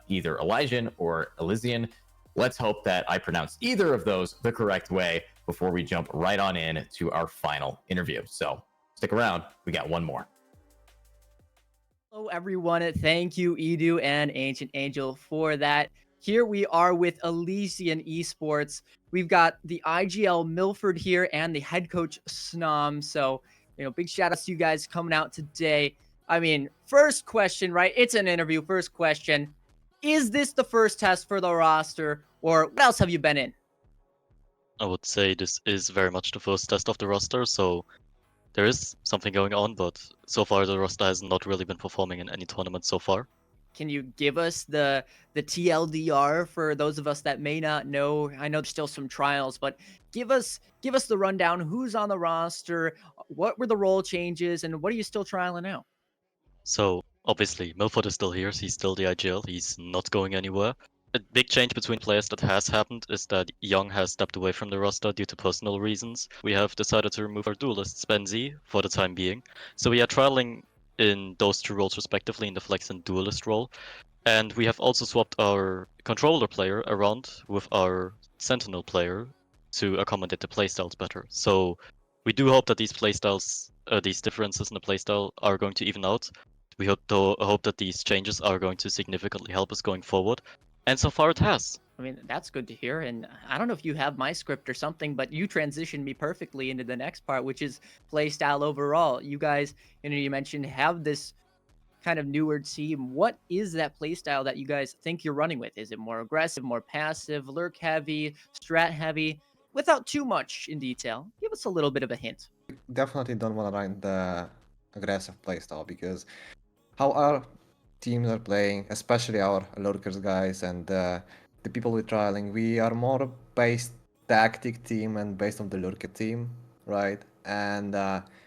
either Elysian or Elysian. Let's hope that I pronounced either of those the correct way before we jump right on in to our final interview. So stick around. We got one more. Hello, everyone. Thank you, Edu and Ancient Angel, for that. Here we are with Elysian Esports. We've got the IGL Milford here and the head coach Snom. So, big shout outs to you guys coming out today. I mean, first question, right? It's an interview. First question. Is this the first test for the roster, or what else have you been in? I would say this is very much the first test of the roster, so there is something going on, but so far the roster has not really been performing in any tournament so far. Can you give us the TLDR for those of us that may not know? I know there's still some trials, but give us the rundown. Who's on the roster? What were the role changes, and what are you still trialing out? So obviously Milford is still here, he's still the IGL, he's not going anywhere. A big change between players that has happened is that Young has stepped away from the roster due to personal reasons. We have decided to remove our duelist Spenzy for the time being. So we are trialing in those two roles respectively, in the Flex and duelist role. And we have also swapped our controller player around with our Sentinel player to accommodate the playstyles better. So we do hope that these playstyles, these differences in the playstyle are going to even out. We hope that these changes are going to significantly help us going forward. And so far it has. I mean, that's good to hear. And I don't know if you have my script or something, but you transitioned me perfectly into the next part, which is playstyle overall. You guys, you mentioned have this kind of newer team. What is that playstyle that you guys think you're running with? Is it more aggressive, more passive, lurk heavy, strat heavy? Without too much in detail, give us a little bit of a hint. Definitely don't want to run the aggressive playstyle, because how our teams are playing, especially our lurkers guys and the people we're trialing, we are more based tactic team and based on the lurker team, right? And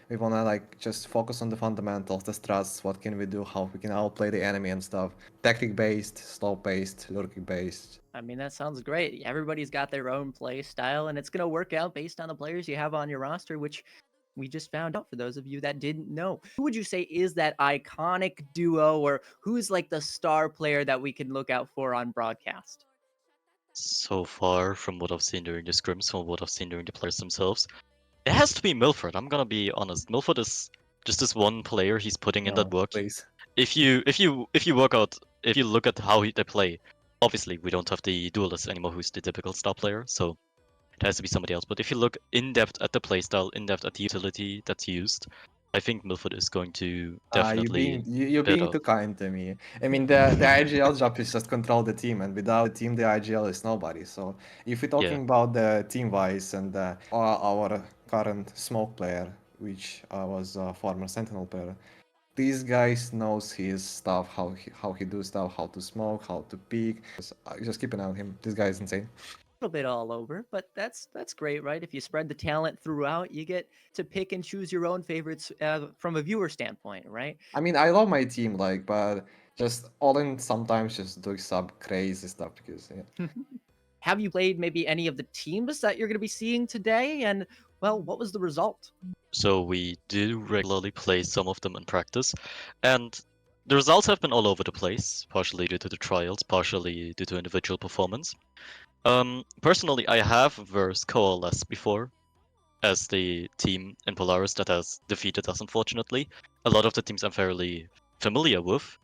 we want to just focus on the fundamentals, the strats, what can we do, how we can outplay the enemy and stuff. Tactic based, slow paced, lurking based. I mean, that sounds great. Everybody's got their own play style, and it's going to work out based on the players you have on your roster, which we just found out for those of you that didn't know. Who would you say is that iconic duo, or who's like the star player that we can look out for on broadcast? So far, from what I've seen during the scrims, from what I've seen during the players themselves, it has to be Milford. I'm gonna be honest. Milford is just this one player. He's putting in that work. Please. If you look at how they play, obviously we don't have the duelist anymore, who's the typical star player. So it has to be somebody else. But if you look in depth at the playstyle, in depth at the utility that's used, I think Milford is going to definitely. You're being too kind to me. I mean, the IGL job is just control the team, and without the team, the IGL is nobody. So if we're talking about the team wise and our current smoke player, which was a former Sentinel player, these guys knows his stuff, how he do stuff, how to smoke, how to peek. Just keep an eye on him. This guy is insane. Little bit all over, but that's great, right? If you spread the talent throughout, you get to pick and choose your own favorites from a viewer standpoint, right? I mean, I love my team, but just all in sometimes just doing some crazy stuff because Have you played maybe any of the teams that you're going to be seeing today? And well, what was the result? So we do regularly play some of them in practice, and The results have been all over the place, partially due to the trials, partially due to individual performance. Personally, I have versed Coalesce before, as the team in Polaris that has defeated us, unfortunately. A lot of the teams I'm fairly familiar with,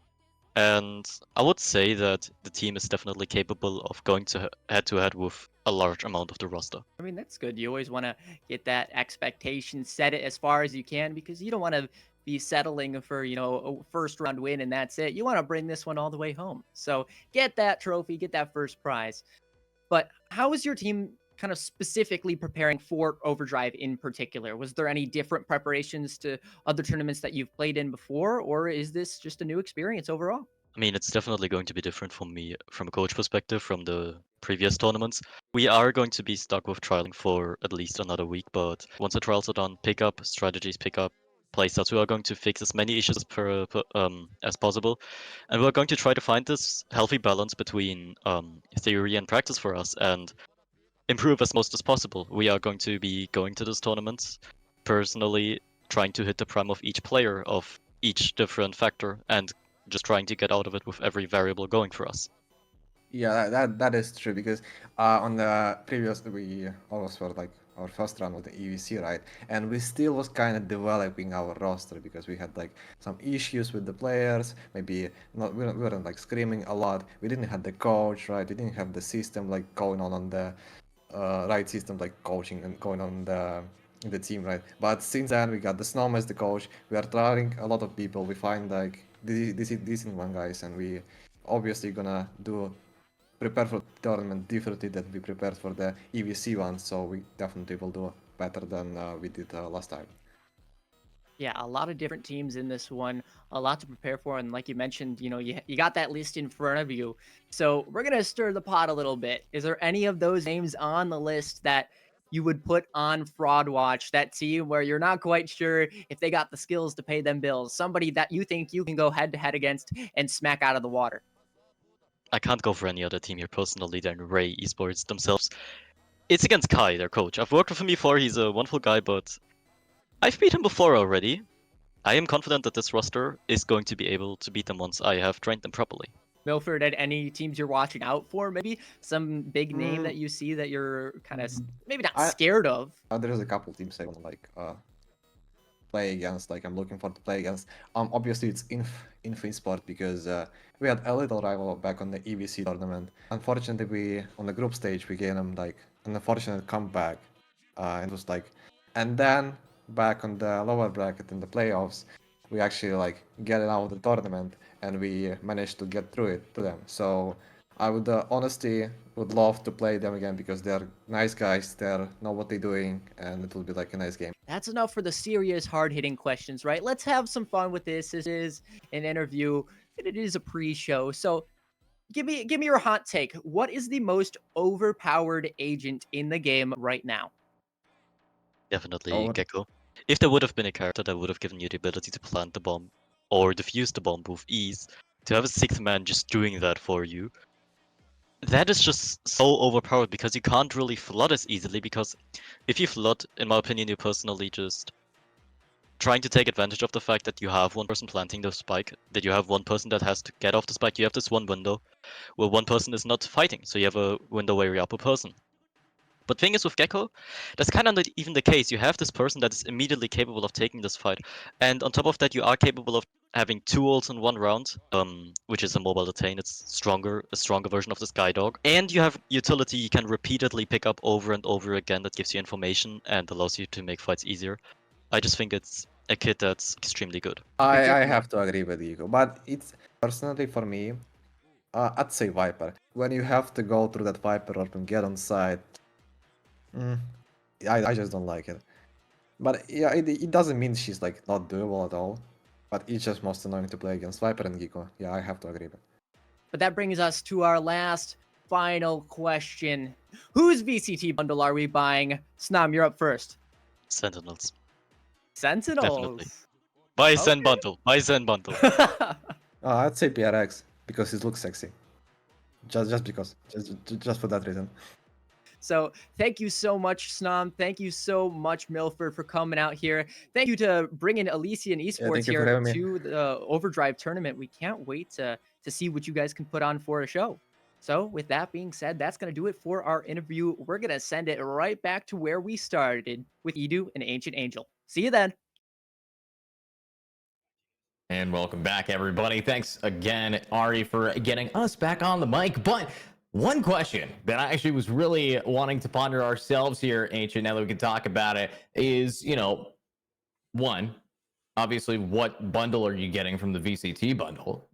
and I would say that the team is definitely capable of going to head-to-head with a large amount of the roster. I mean, that's good. You always want to get that expectation, set it as far as you can, because you don't want to be settling for, a first round win and that's it. You want to bring this one all the way home. So get that trophy, get that first prize. But how is your team kind of specifically preparing for Overdrive in particular? Was there any different preparations to other tournaments that you've played in before, or is this just a new experience overall? I mean, it's definitely going to be different for me from a coach perspective from the previous tournaments. We are going to be stuck with trialing for at least another week, but once the trials are done, pick up strategies, pick up playsets. We are going to fix as many issues as possible, and we're going to try to find this healthy balance between theory and practice for us, and improve as most as possible. We are going to be going to this tournament personally, trying to hit the prime of each player of each different factor, and just trying to get out of it with every variable going for us. Yeah, that is true because on the previous we almost were like our first round with the EVC, right? And we still was kind of developing our roster because we had like some issues with the players. Maybe not we weren't like screaming a lot. We didn't have the coach, right? We didn't have the system like going on the right system like coaching and going on the team, right? But since then we got the Snom as the coach. We are trying a lot of people. We find like decent one guys, and we obviously gonna prepare for the tournament differently than we prepared for the EVC one, so we definitely will do better than we did last time. Yeah, a lot of different teams in this one, a lot to prepare for, and like you mentioned, you got that list in front of you. So we're gonna stir the pot a little bit. Is there any of those names on the list that you would put on Fraud Watch, that team where you're not quite sure if they got the skills to pay them bills? Somebody that you think you can go head to head against and smack out of the water? I can't go for any other team here personally than Ray Esports themselves. It's against Kai, their coach. I've worked with him before, he's a wonderful guy, but I've beat him before already. I am confident that this roster is going to be able to beat them once I have trained them properly. Milford, any teams you're watching out for? Maybe some big name that you see that you're kind of maybe not scared of? There's a couple teams I want to like play against. Like I'm looking forward to play against. Obviously it's Inf Sport because we had a little rival back on the EVC tournament. Unfortunately, we on the group stage we gave them like an unfortunate comeback. It was like, and then back on the lower bracket in the playoffs, we actually like get it out of the tournament and we managed to get through it to them. So I would honestly would love to play them again because they're nice guys. They know what they're doing, and it will be like a nice game. That's enough for the serious, hard-hitting questions, right? Let's have some fun with this. This is an interview, and it is a pre-show. So, give me your hot take. What is the most overpowered agent in the game right now? Definitely Gecko. If there would have been a character that would have given you the ability to plant the bomb or defuse the bomb with ease, to have a sixth man just doing that for you, that is just so overpowered because you can't really flood as easily, because if you flood, in my opinion, you're personally just trying to take advantage of the fact that you have one person planting the spike, that you have one person that has to get off the spike. You have this one window where one person is not fighting, so you have a window where you're up a person. But thing is with Gecko, that's kind of not even the case. You have this person that is immediately capable of taking this fight, and on top of that, you are capable of having 2 ults in 1 round, which is a mobile detain. It's a stronger version of the Skydog, and you have utility you can repeatedly pick up over and over again that gives you information and allows you to make fights easier. I just think it's a kit that's extremely good. I have to agree with you, but it's personally for me, I'd say Viper. When you have to go through that Viper or get on site, I just don't like it. But yeah, it doesn't mean she's like not doable at all. But it's just most annoying to play against Viper and Gecko. Yeah, I have to agree. But that brings us to our last final question. Whose VCT bundle are we buying? Snam, you're up first. Sentinels. Sentinels? Definitely. Buy Zen bundle. Buy Zen bundle. I'd say PRX because it looks sexy. Just because. Just for that reason. So thank you so much, Snom. Thank you so much, Milford, for coming out here. Thank you to bringing Elysian Esports thank you for here having me. to the Overdrive tournament. We can't wait to see what you guys can put on for a show. So with that being said, that's going to do it for our interview. We're going to send it right back to where we started with Edu and Ancient Angel. See you then. And welcome back, everybody. Thanks again, Ari, for getting us back on the mic. But one question that I actually was really wanting to ponder ourselves here, Ancient, now that we can talk about it, is, one, obviously, what bundle are you getting from the VCT bundle?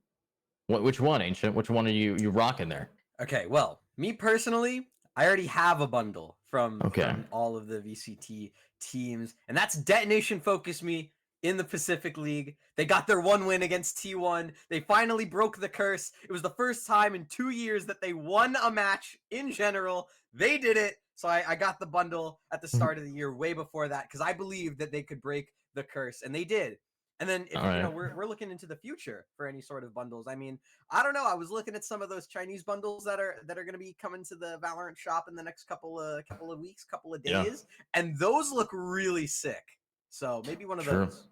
Which one, Ancient? Which one are you rocking there? Okay, well, me personally, I already have a bundle from Okay. all of the VCT teams, and that's Detonation Focus Me in the Pacific League. They got their one win against T1. They finally broke the curse. It was the first time in 2 years that they won a match in general. They did it. So I got the bundle at the start of the year, way before that, because I believed that they could break the curse, and they did. And then, if we're looking into the future for any sort of bundles. I mean, I don't know. I was looking at some of those Chinese bundles that are going to be coming to the Valorant shop in the next couple of weeks, couple of days, and those look really sick. So maybe one of those.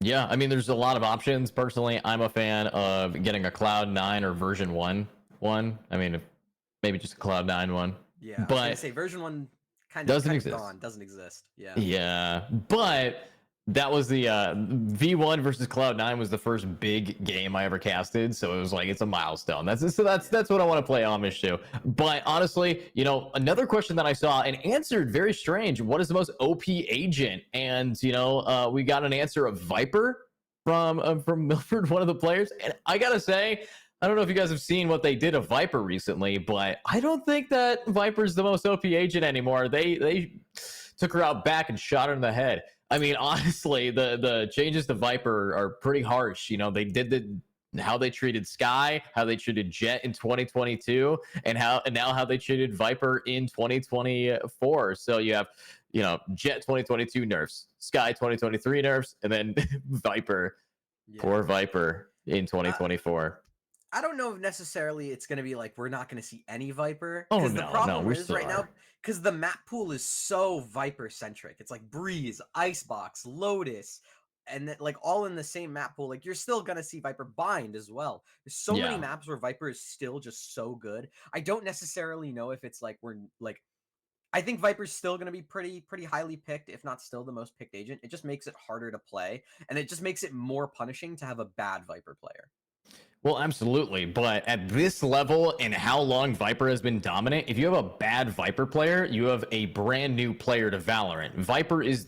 Yeah, I mean, there's a lot of options. Personally, I'm a fan of getting a Cloud9 or version 1 one. I mean, maybe just a Cloud9 one. Yeah, but I was gonna say version 1 kind doesn't of exist. gone. Doesn't exist. Yeah. Yeah, but that was the V1 versus Cloud9 was the first big game I ever casted, so it was like it's a milestone. That's what I want to play homage to. But honestly, another question that I saw and answered very strange: what is the most OP agent? And we got an answer of Viper from Milford, one of the players. And I gotta say, I don't know if you guys have seen what they did of Viper recently, but I don't think that Viper's the most OP agent anymore. They took her out back and shot her in the head. I mean, honestly, the changes to Viper are pretty harsh. They did how they treated Sky, how they treated Jet in 2022, and now how they treated Viper in 2024. So you have, Jet 2022 nerfs, Sky 2023 nerfs, and then Viper, poor Viper in 2024. I don't know if necessarily it's going to be like we're not going to see any Viper. Oh, Because no, the problem we is still right are. now, because the map pool is so Viper centric. It's like Breeze, Icebox, Lotus, and like all in the same map pool. Like you're still going to see Viper Bind as well. There's so many Yeah. maps where Viper is still just so good. I don't necessarily know if it's like we're like. I think Viper's still going to be pretty highly picked, if not still the most picked agent. It just makes it harder to play, and it just makes it more punishing to have a bad Viper player. Well, absolutely. But at this level and how long Viper has been dominant, if you have a bad Viper player, you have a brand new player to Valorant. Viper is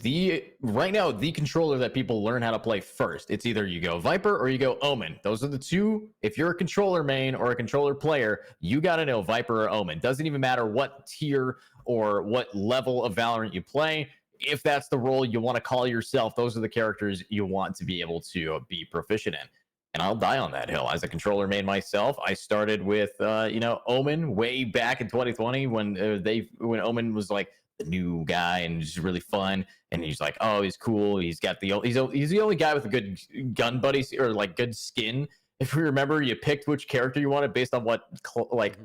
right now, the controller that people learn how to play first. It's either you go Viper or you go Omen. Those are the two. If you're a controller main or a controller player, you got to know Viper or Omen. Doesn't even matter what tier or what level of Valorant you play. If that's the role you want to call yourself, those are the characters you want to be able to be proficient in. And I'll die on that hill. As a controller main myself, I started with Omen way back in 2020 when Omen was like the new guy and just really fun. And he's like, oh, he's cool. He's the only guy with a good gun buddies or like good skin. If you remember, you picked which character you wanted based on what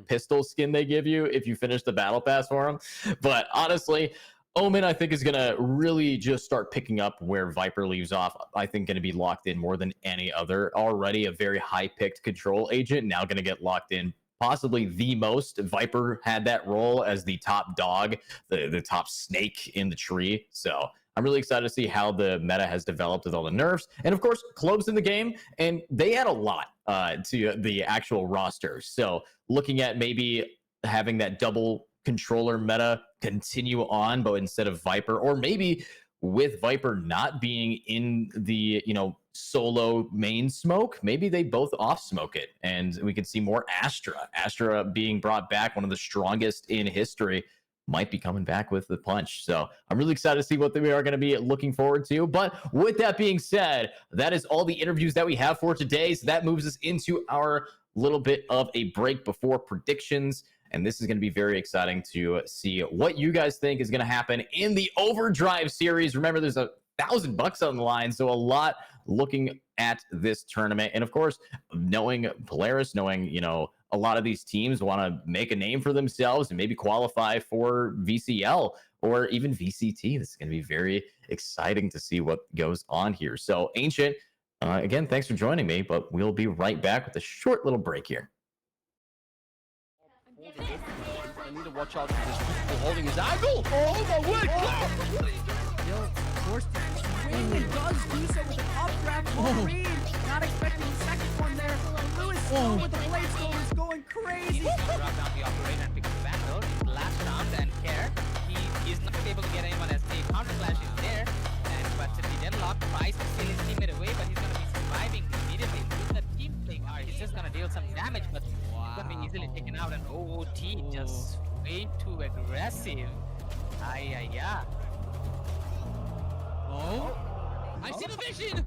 pistol skin they give you if you finish the battle pass for him. But honestly, Omen, I think, is going to really just start picking up where Viper leaves off. I think going to be locked in more than any other. Already a very high-picked control agent, now going to get locked in possibly the most. Viper had that role as the top dog, the top snake in the tree. So I'm really excited to see how the meta has developed with all the nerfs. And of course, Clove's in the game, and they add a lot to the actual roster. So looking at maybe having that double controller meta continue on, but instead of Viper, or maybe with Viper not being in the solo main smoke, maybe they both off smoke it and we could see more Astra being brought back, one of the strongest in history, might be coming back with the punch. So I'm really excited to see what we are going to be looking forward to. But with that being said, that is all the interviews that we have for today. So that moves us into our little bit of a break before predictions. And this is going to be very exciting to see what you guys think is going to happen in the Overdrive series. Remember, there's $1,000 on the line, so a lot looking at this tournament. And of course, knowing Polaris, knowing, a lot of these teams want to make a name for themselves and maybe qualify for VCL or even VCT. This is going to be very exciting to see what goes on here. So, Ancient, again, thanks for joining me, but we'll be right back with a short little break here. I need to watch out for this people holding his angle. Oh my word, Cloud! What is he doing? Still forced to swing and does do so with the updraft. Reed not expecting the second one there. Lewis with the blade storm is going crazy. He's gonna drop down the operator and pick up the back though. Last round and care. He is not able to get anyone as the counter flash is there. And but the deadlock tries to steal his teammate away, but he's gonna be surviving immediately. With the team playing hard, he's just gonna deal some damage, but he's gonna be easily taken out. And OOT just way too aggressive. Ay. Oh, I see the vision.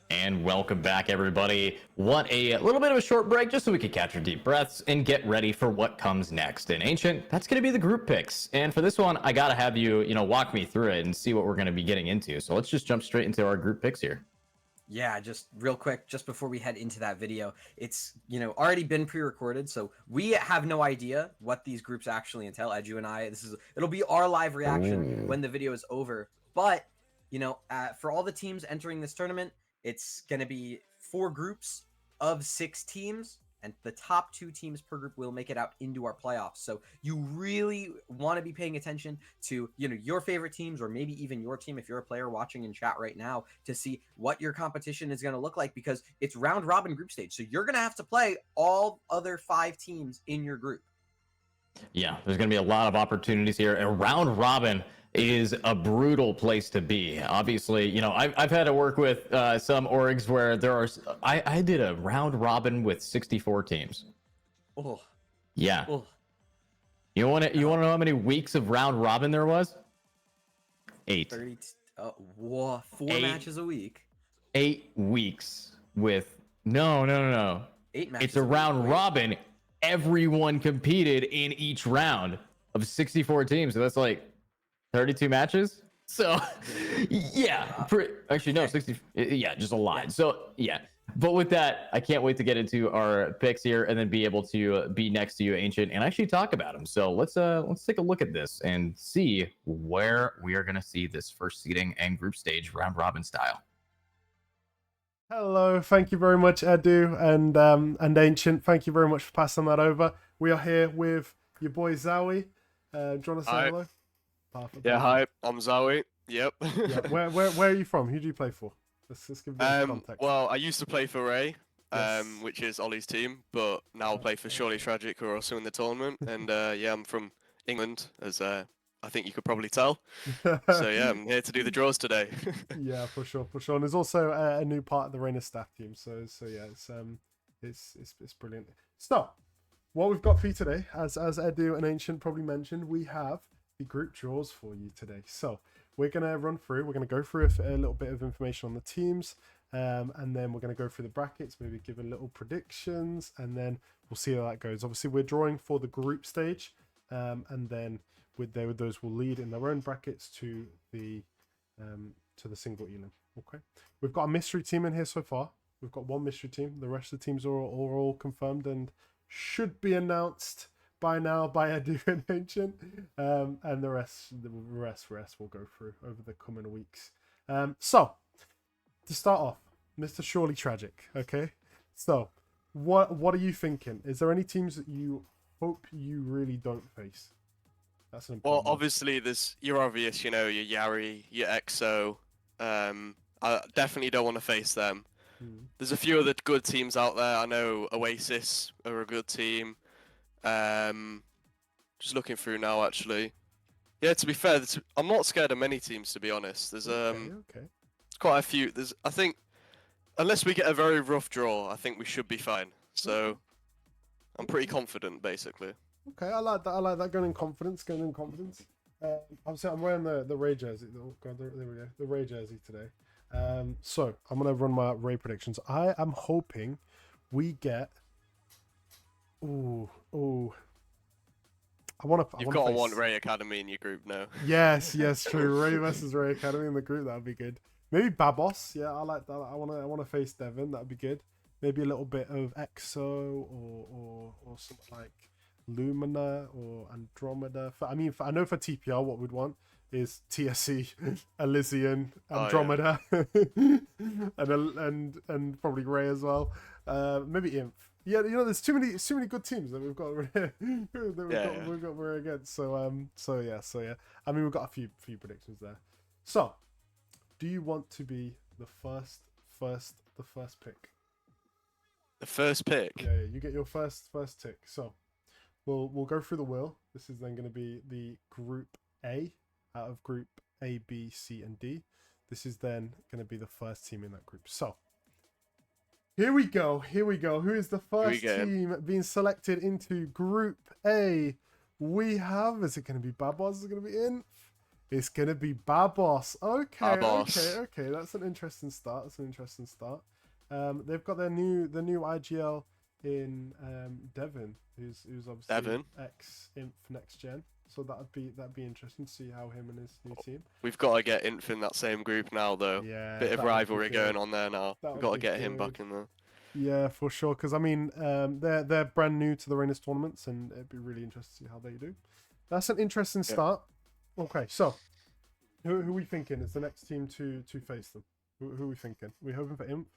And welcome back, everybody. Want a little bit of a short break just so we can catch our deep breaths and get ready for what comes next. And Ancient, that's going to be the group picks. And for this one, I got to have you, walk me through it and see what we're going to be getting into. So let's just jump straight into our group picks here. Yeah, just real quick, just before we head into that video, it's, already been pre-recorded, so we have no idea what these groups actually entail. Edu and I, it'll be our live reaction when the video is over. But, for all the teams entering this tournament, it's going to be 4 groups of 6 teams, and the top 2 teams per group will make it out into our playoffs. So you really want to be paying attention to, your favorite teams, or maybe even your team if you're a player watching in chat right now, to see what your competition is going to look like, because it's round robin group stage. So you're going to have to play all other 5 teams in your group. Yeah, there's going to be a lot of opportunities here. A round robin is a brutal place to be. Obviously, I've had to work with some orgs where I did a round robin with 64 teams. Oh. Yeah. Oh. You want to know how many weeks of round robin there was? 8. 30. Whoa, 4 8 matches a week. 8 weeks with no. 8 matches. It's a round robin. Everyone competed in each round of 64 teams. So that's like 32 matches. So yeah, actually no, 60. Yeah, just a lot. So yeah. But with that, I can't wait to get into our picks here and then be able to be next to you, Ancient, and actually talk about them. So let's take a look at this and see where we are going to see this first seeding and group stage round robin style. Hello, thank you very much, Edu and Ancient. Thank you very much for passing that over. We are here with your boy Zowie. Do you want to say hello? Perfect. Yeah, hi, I'm Zowie. Yep. Yeah, where are you from? Who do you play for? Let's give a bit of context. Well, I used to play for Ray, which is Ollie's team, but now I play for Surely Tragic, who are also in the tournament. And yeah, I'm from England, as I think you could probably tell. So yeah, I'm here to do the draws today. Yeah, for sure. And there's also a new part of the Reyna staff team. So yeah, it's brilliant. So what we've got for you today, as Edu and Ancient probably mentioned, we have the group draws for you today. So we're going to run through, we're going to go through a little bit of information on the teams, and then we're going to go through the brackets, maybe give a little predictions, and then we'll see how that goes. Obviously, we're drawing for the group stage, and then with those will lead in their own brackets to the single elim. Okay, we've got a mystery team in here so far. We've got one mystery team. The rest of the teams are all confirmed and should be announced by now by Edu and Ancient, and the rest we'll go through over the coming weeks. So to start off, Mr. Surely Tragic. Okay, so what are you thinking? Is there any teams that you hope you really don't face? That's an important Well, obviously there's your obvious, you know, your Yari, your EXO. I definitely don't want to face them. There's a few other good teams out there. I know Oasis are a good team. Just looking through now, actually. Yeah, to be fair, I'm not scared of many teams, to be honest. There's quite a few. I think, unless we get a very rough draw, I think we should be fine. So, I'm pretty confident, basically. Okay, I like that. I like that. Going in confidence. Obviously, I'm wearing the Ray jersey. Oh god, there we go. The Ray jersey today. So I'm gonna run my Ray predictions. I am hoping we get. Ooh. You've got to want Ray Academy in your group now. Yes, true. Ray versus Ray Academy in the group, that'd be good. Maybe Babos, yeah, I like that. I wanna face Devon, that'd be good. Maybe a little bit of EXO or something like Lumina or Andromeda. I know for TPR what we'd want is TSC, Elysian, Andromeda, and probably Ray as well. Maybe Imp. Yeah, you know, there's too many good teams that we've got we're against. So yeah. I mean, we've got a few predictions there. So, do you want to be the first pick? The first pick. Yeah, you get your first tick. So, we'll go through the wheel. This is then going to be the group A out of group A, B, C, and D. This is then going to be the first team in that group. So. Here we go. Who is the first team being selected into Group A? We have. Is it going to be Babos? Is it going to be Inf? It's going to be Babos. Okay. That's an interesting start. They've got the new IGL in Devon, who's obviously ex Inf next gen. So that'd be interesting to see how him and his new team. We've got to get Inf in that same group now, though. Yeah, bit of rivalry going on there now. We've got to get him back in there. Yeah, for sure. Because I mean, they're brand new to the Reyna's tournaments, and it'd be really interesting to see how they do. That's an interesting start. Okay, so who are we thinking is the next team to face them? Who are we thinking? We hoping for Imp?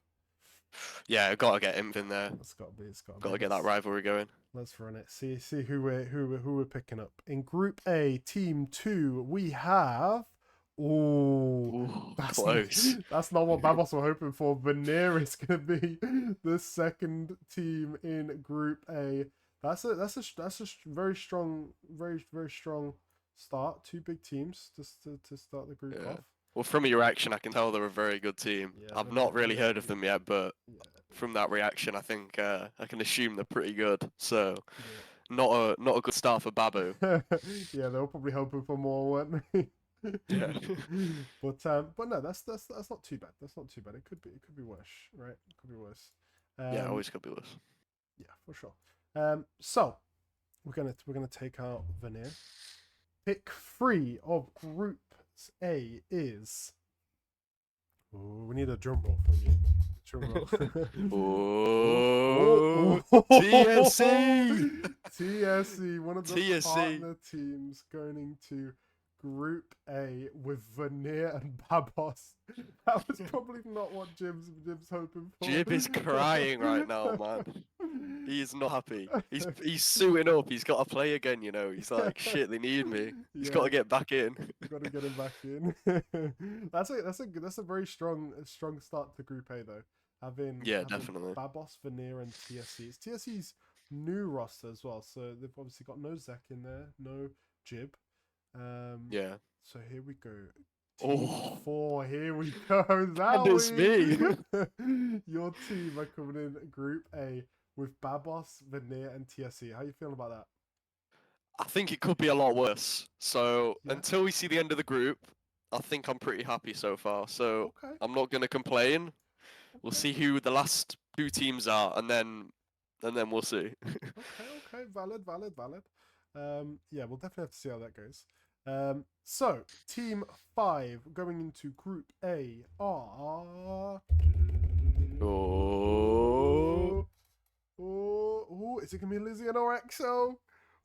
Yeah, got to get Imp in there. It's got to Got to get that rivalry going. Let's run it. See who we're picking up in Group A, Team 2. We have. Ooh, that's close. That's not what Babos were hoping for. Veneer is going to be the second team in Group A. That's a very strong start. Two big teams to start the group off. Well, from your reaction, I can tell they're a very good team. Yeah, I've they're not not really really- heard of them yet, but from that reaction, I think I can assume they're pretty good. So, not a good start for Babu. Yeah, they were probably hoping for more, weren't they? Yeah. But no, that's not too bad. That's not too bad. It could be worse, right? It could be worse. Yeah, always could be worse. Yeah, for sure. So we're gonna take out Veneer. Pick 3 of Group A is. Ooh, we need a drum roll from you. Drum roll. Oh, TSC! TSC, one of the TSC. partner teams going into Group A with Veneer and Babos. That was probably not what Jib's hoping for. Jib is crying right now, man. He is not happy. He's suiting up. He's got to play again. You know. He's like, shit, they need me. He's got to get back in. Got to get him back in. That's a very strong start to Group A though. Having definitely. Babos, Veneer, and TSC. It's TSC's new roster as well, so they've obviously got no Zek in there, no Jib. Yeah. So here we go. Oh. 4. Here we go. And it's me. Your team are coming in Group A with Babos, Veneer, and TSC. How you feeling about that? I think it could be a lot worse. So until we see the end of the group, I think I'm pretty happy so far. So I'm not gonna complain. We'll see who the last 2 teams are, and then we'll see. Okay, valid. Yeah, we'll definitely have to see how that goes. So team 5 going into Group A are. Oh, is it gonna be Elysian or EXO?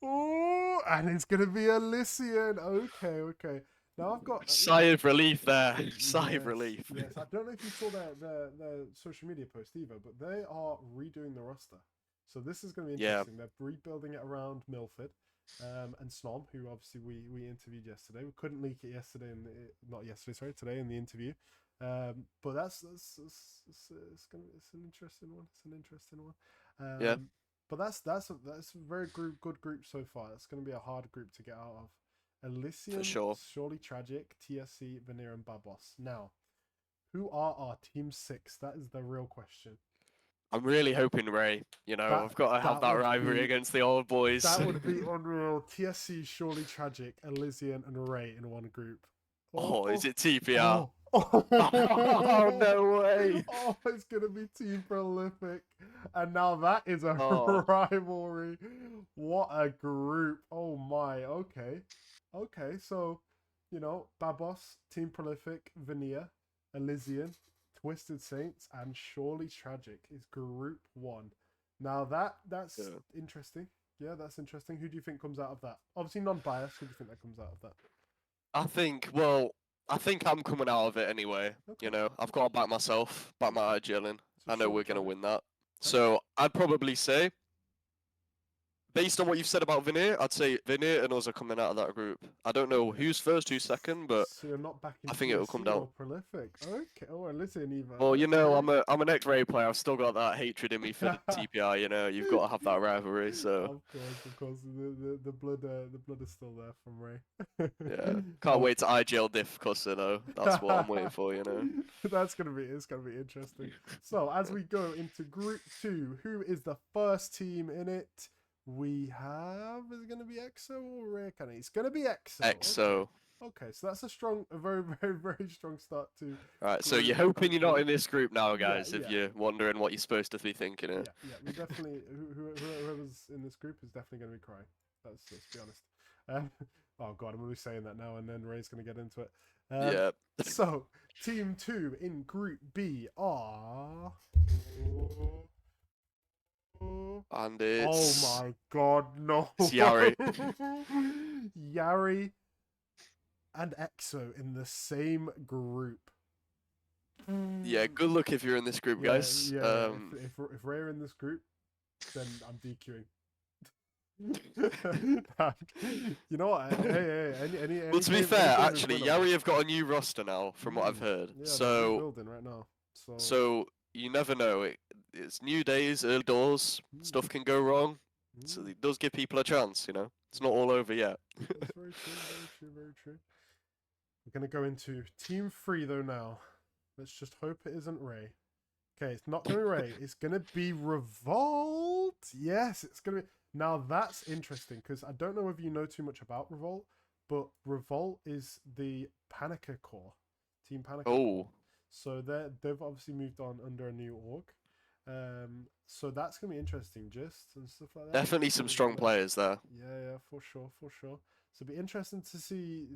Oh, and it's gonna be Elysian. Okay. Now I've got Sigh of relief there. Sigh of relief. Yes, I don't know if you saw their social media post either, but they are redoing the roster. So this is going to be interesting. They're rebuilding it around Milford and Snom, who obviously we interviewed yesterday. We couldn't leak it yesterday, today in the interview. But it's an interesting one. It's an interesting one. But that's a very good group so far. It's going to be a hard group to get out of. Elysian, For sure. Surely Tragic, TSC, Veneer, and Babos. Now, who are our team 6? That is the real question. I'm really hoping Ray. You know, I've got to have that rivalry against the old boys. That would be unreal. TSC, Surely Tragic, Elysian, and Ray in one group. Oh, is it TPR? Oh, no way. Oh, it's going to be Team Prolific. And now that is a rivalry. What a group. Oh my, okay. Okay, so, Babos, Team Prolific, Veneer, Elysian, Twisted Saints, and Surely Tragic is Group 1. Now that's interesting. Yeah, that's interesting. Who do you think comes out of that? Obviously non-biased. Who do you think that comes out of that? I think I'm coming out of it anyway. You know, I've got to back myself, back my IGL in. I know we're going to win that. So I'd probably say, based on what you've said about Veneer, I'd say Veneer and us are coming out of that group. I don't know who's first, who's second, but so you're not backing I think it'll come TSC down. or Prolific. Okay. Oh, listen, Eva. Well, you know, I'm an ex-Ray player. I've still got that hatred in me for TPR. You know, you've got to have that rivalry. So Of course, the blood is still there from Ray. yeah, can't wait to IGL diff Cussa though. That's what I'm waiting for. You know, it's gonna be interesting. So as we go into Group 2, who is the first team in it? We have, is it going to be EXO or Rare Cannon? It's going to be EXO. EXO. Okay, so that's a very, very, very strong start to. Right, so you're hoping you're not in this group now, guys, if you're wondering what you're supposed to be thinking. Yeah, we definitely, whoever's in this group is definitely going to be crying. Let's be honest. Oh god, I'm going to be saying that now, and then Ray's going to get into it. Yeah. So, Team 2 in Group B are. And it's... Oh my god, no. It's Yari. Yari and EXO in the same group. Yeah, good luck if you're in this group, guys. Yeah, if Ray are in this group, then I'm DQing. You know what? Hey, any well, to be fair, actually, Yari have got a new roster now, from what I've heard. Yeah, so, building right now. So you never know. It's new days, early doors. Stuff can go wrong. So it does give people a chance, you know. It's not all over yet. That's very true, very true, very true. We're going to go into Team 3 though now. Let's just hope it isn't Ray. Okay, it's not going to be Ray. It's going to be Revolt. Yes, it's going to be... Now that's interesting because I don't know if you know too much about Revolt, but Revolt is the Panica core. Team Panica core. So they've obviously moved on under a new org. So that's going to be interesting, Gist and stuff like that. Definitely some strong players there. Yeah, for sure. So it'll be interesting to see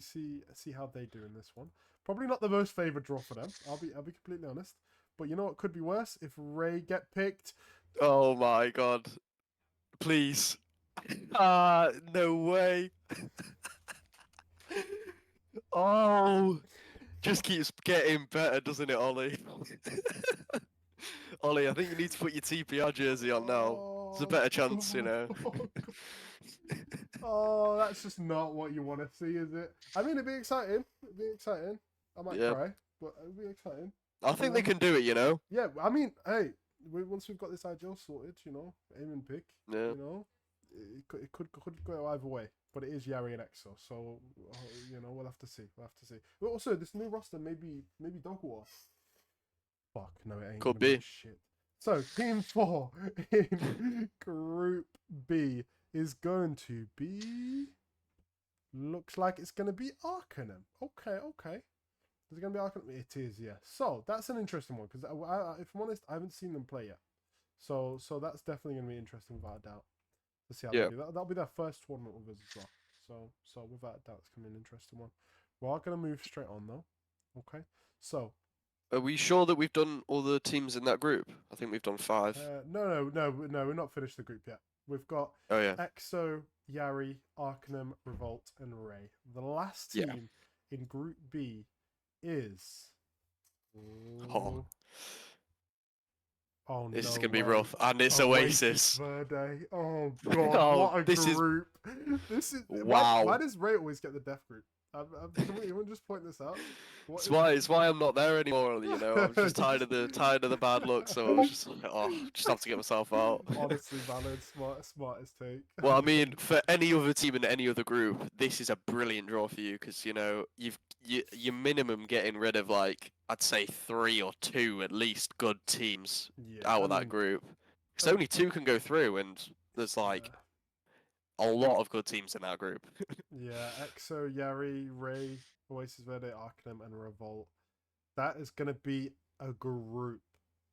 how they do in this one. Probably not the most favored draw for them. I'll be completely honest. But you know what could be worse? If Ray get picked. Oh my god. Please. No way. Oh. Just keeps getting better, doesn't it, Ollie? Ollie, I think you need to put your TPR jersey on now. There's a better chance, you know. Oh, that's just not what you want to see, is it? I mean, it'd be exciting. I might cry, but it'd be exciting. I think they can do it, you know. Yeah, I mean, hey, once we've got this IGL sorted, you know, aim and pick, you know, it could go either way. But it is Yari and Exo, so you know we'll have to see. But also, this new roster maybe Dog War. Fuck no, it ain't. Could be. Shit. So Team 4 in Group B is going to be. Looks like it's going to be Arcanum. Okay. Is it going to be Arcanum? It is, yeah. So that's an interesting one because if I'm honest, I haven't seen them play yet. So that's definitely going to be interesting without a doubt. Let's see how they do. That'll be their first tournament with us as well. So without doubt, it's going to be an interesting one. We are going to move straight on though. Okay. So. Are we sure that we've done all the teams in that group? I think we've done 5. No. We're not finished the group yet. We've got Exo, Yari, Arcanum, Revolt, and Ray. The last team in Group B is. This is gonna be rough, and it's Oasis. Verde. Oh god, what a group! This is wow. Why does Ray always get the death group? Can we just point this out? It's why I'm not there anymore. You know, I'm just tired of the bad luck. So I was just like, just have to get myself out. Honestly, valid, smartest take. Well, I mean, for any other team in any other group, this is a brilliant draw for you because you know you're minimum getting rid of like I'd say 3 or 2 at least good teams out of that group. Because only 2 can go through, and there's like a lot of good teams in that group. Yeah, Exo, Yari, Ray, Oasis Verde, Arcanum, and Revolt. That is going to be a group.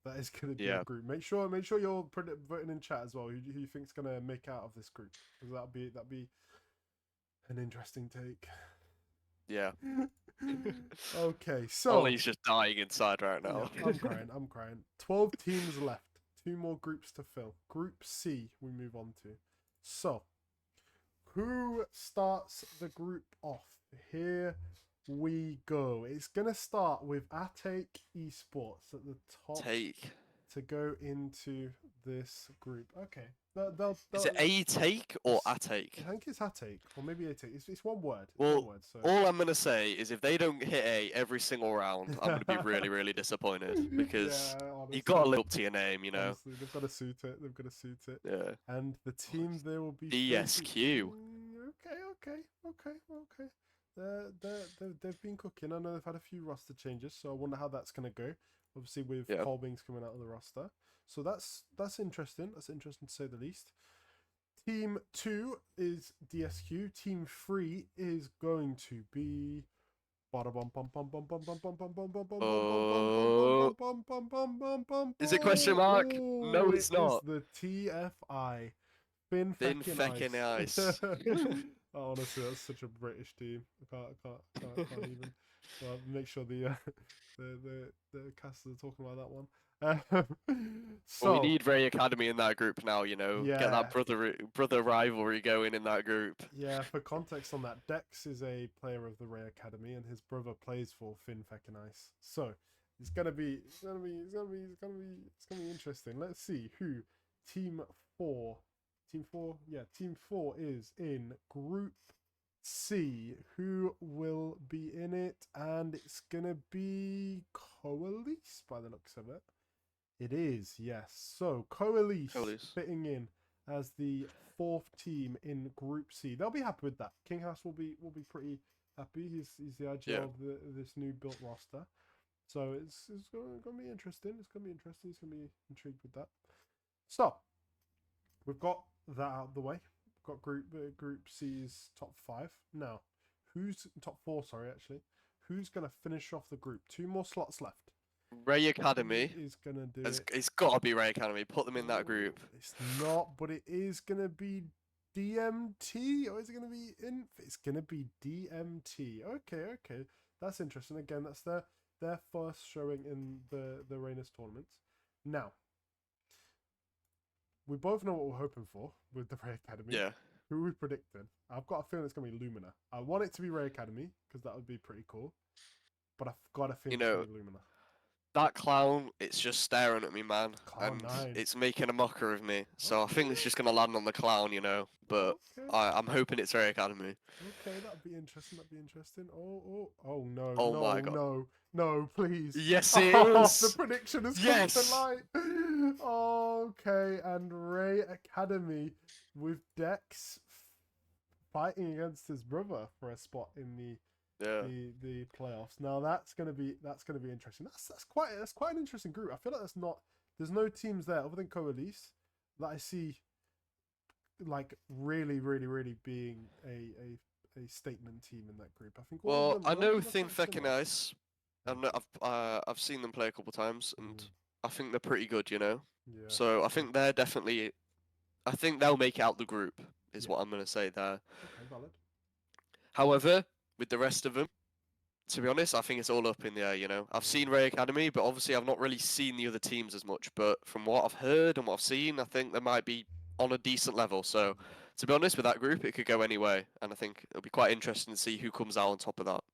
That is going to be a group. Make sure you're voting in chat as well. Who you think's going to make out of this group? Because that'd be an interesting take. Yeah. Okay, so Ollie's just dying inside right now. Yeah, I'm crying. 12 teams left. 2 more groups to fill. Group C we move on to. So, who starts the group off? Here we go. It's going to start with Atake Esports at the top to go into this group. Okay. Is it A-Take or A-Take? I think it's A-Take, or maybe A-Take. It's one word. Well, all I'm going to say is if they don't hit A every single round, I'm going to be really, really disappointed because you've got to live up to your name, you know. Honestly, they've got to suit it. Yeah. And the team there will be... DSQ. Okay. They've been cooking. I know they've had a few roster changes, so I wonder how that's going to go. Obviously, with Colbings coming out of the roster. So that's interesting. That's interesting to say the least. Team 2 is DSQ. Team 3 is going to be... Is it question mark? No, it's not. The TFI. Fin Feckin' Ice. Oh, honestly, that's such a British team. I can't even. Well, make sure the casters are talking about that one. So we need Ray Academy in that group now, you know. Get that brother rivalry going in that group. Yeah, for context on that, Dex is a player of the Ray Academy, and his brother plays for Fin Feckin' Ice. So it's gonna be interesting. Let's see who Team 4 is in Group C. Who will be in it? And it's gonna be Coalesce by the looks of it. It is, yes. So Coalesce fitting in as the 4th team in Group C. They'll be happy with that. King House will be pretty happy. He's the IGL Yeah. of this new built roster. So it's going to be interesting. It's going to be interesting. He's going to be intrigued with that. So we've got that out of the way. We've got Group C's top 5. Now, who's top 4? Sorry, actually, who's going to finish off the group? 2 more slots left. Ray Academy is going to do it. It's got to be Ray Academy. Put them in that group. It's not, but it is going to be DMT, or is it going to be Inf? It's going to be DMT. Okay. That's interesting. Again, that's their first showing in the Reyna's tournament. Now, we both know what we're hoping for with the Ray Academy. Yeah. Who we predicted? I've got a feeling it's going to be Lumina. I want it to be Ray Academy because that would be pretty cool. But I've got a feeling it's going to be Lumina. That clown, it's just staring at me, man. Cloud9. And it's making a mocker of me. So I think it's just going to land on the clown, you know. But I'm hoping it's Ray Academy. Okay, that'd be interesting. Oh no, Oh no, my God. no, please. Yes, it Oh, is. the prediction has come Yes. to light. Okay, and Ray Academy with Dex fighting against his brother for a spot in the playoffs. Now that's gonna be interesting. That's quite an interesting group. I feel like there's no teams there other than Coalesce that I see like really being a statement team in that group. I think. Well, I know Thin Feckin' Ice. I've seen them play a couple times, and I think they're pretty good, you know. Yeah. So I think they're definitely. I think they'll make out the group. Is what I'm gonna say there. Okay, valid. However, with the rest of them, to be honest, I think it's all up in the air, you know. I've seen Ray Academy, but obviously I've not really seen the other teams as much. But from what I've heard and what I've seen, I think they might be on a decent level. So, to be honest, with that group, it could go any way. And I think it'll be quite interesting to see who comes out on top of that.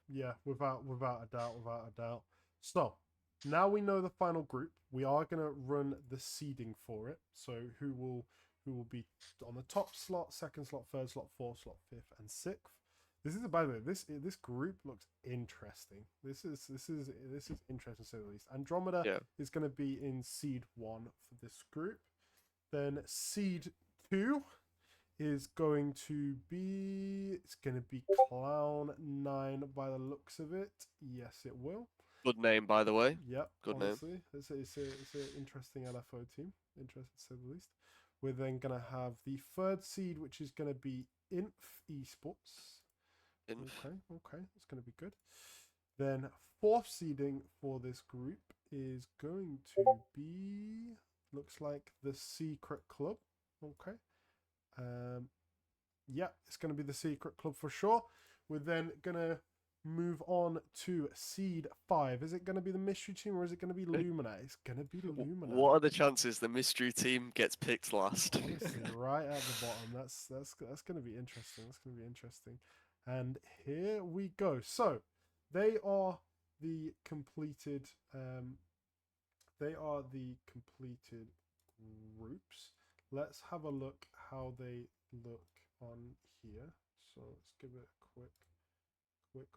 Yeah, without a doubt. So, now we know the final group. We are going to run the seeding for it. So, who will be on the top slot, second slot, third slot, fourth slot, fifth, and sixth. This is, by the way, this group looks interesting. This is interesting to say the least. Andromeda is going to be in seed 1 for this group. Then seed 2 is going to be Cloud9 by the looks of it. Yes, it will. Good name, by the way. Yep. Good honestly, name. It's an interesting LFO team. Interesting to say the least. We're then gonna have the third seed, which is gonna be Inf Esports. Okay, it's gonna be good. Then fourth seeding for this group is going to be, looks like the Secret Club. Okay. Yeah, it's going to be the Secret Club for sure. We're then going to move on to seed 5. Is it going to be the mystery team or is it going to be Lumina? It's going to be Lumina. What are the chances the mystery team gets picked last? Honestly, right at the bottom. That's going to be interesting. That's going to be interesting. And here we go. So they are the completed. Groups. Let's have a look how they look on here. So let's give it a quick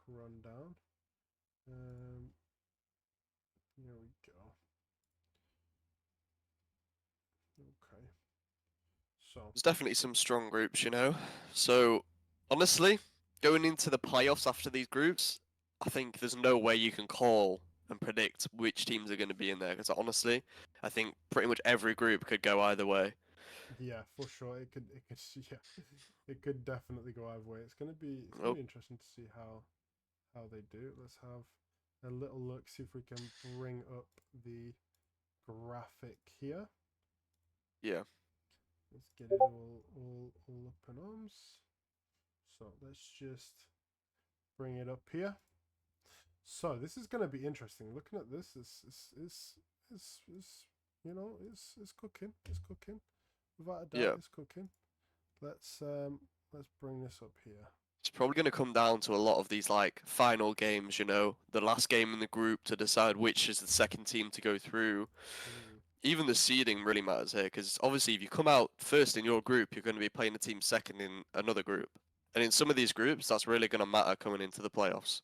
rundown. Here we go. Okay. So there's definitely some strong groups, you know. So honestly, going into the playoffs after these groups, I think there's no way you can call and predict which teams are going to be in there. Because honestly, I think pretty much every group could go either way. Yeah, for sure. It could definitely go either way. It's gonna be interesting to see how they do. Let's have a little look, see if we can bring up the graphic here. Yeah. Let's get it all up in arms. So let's just bring it up here. So this is gonna be interesting. Looking at this is you know, it's cooking. It's cooking. Without a doubt, it's cooking. Let's bring this up here. It's probably going to come down to a lot of these like final games, you know, the last game in the group to decide which is the second team to go through. Even the seeding really matters here because obviously if you come out first in your group, you're going to be playing a team second in another group. And in some of these groups, that's really going to matter coming into the playoffs.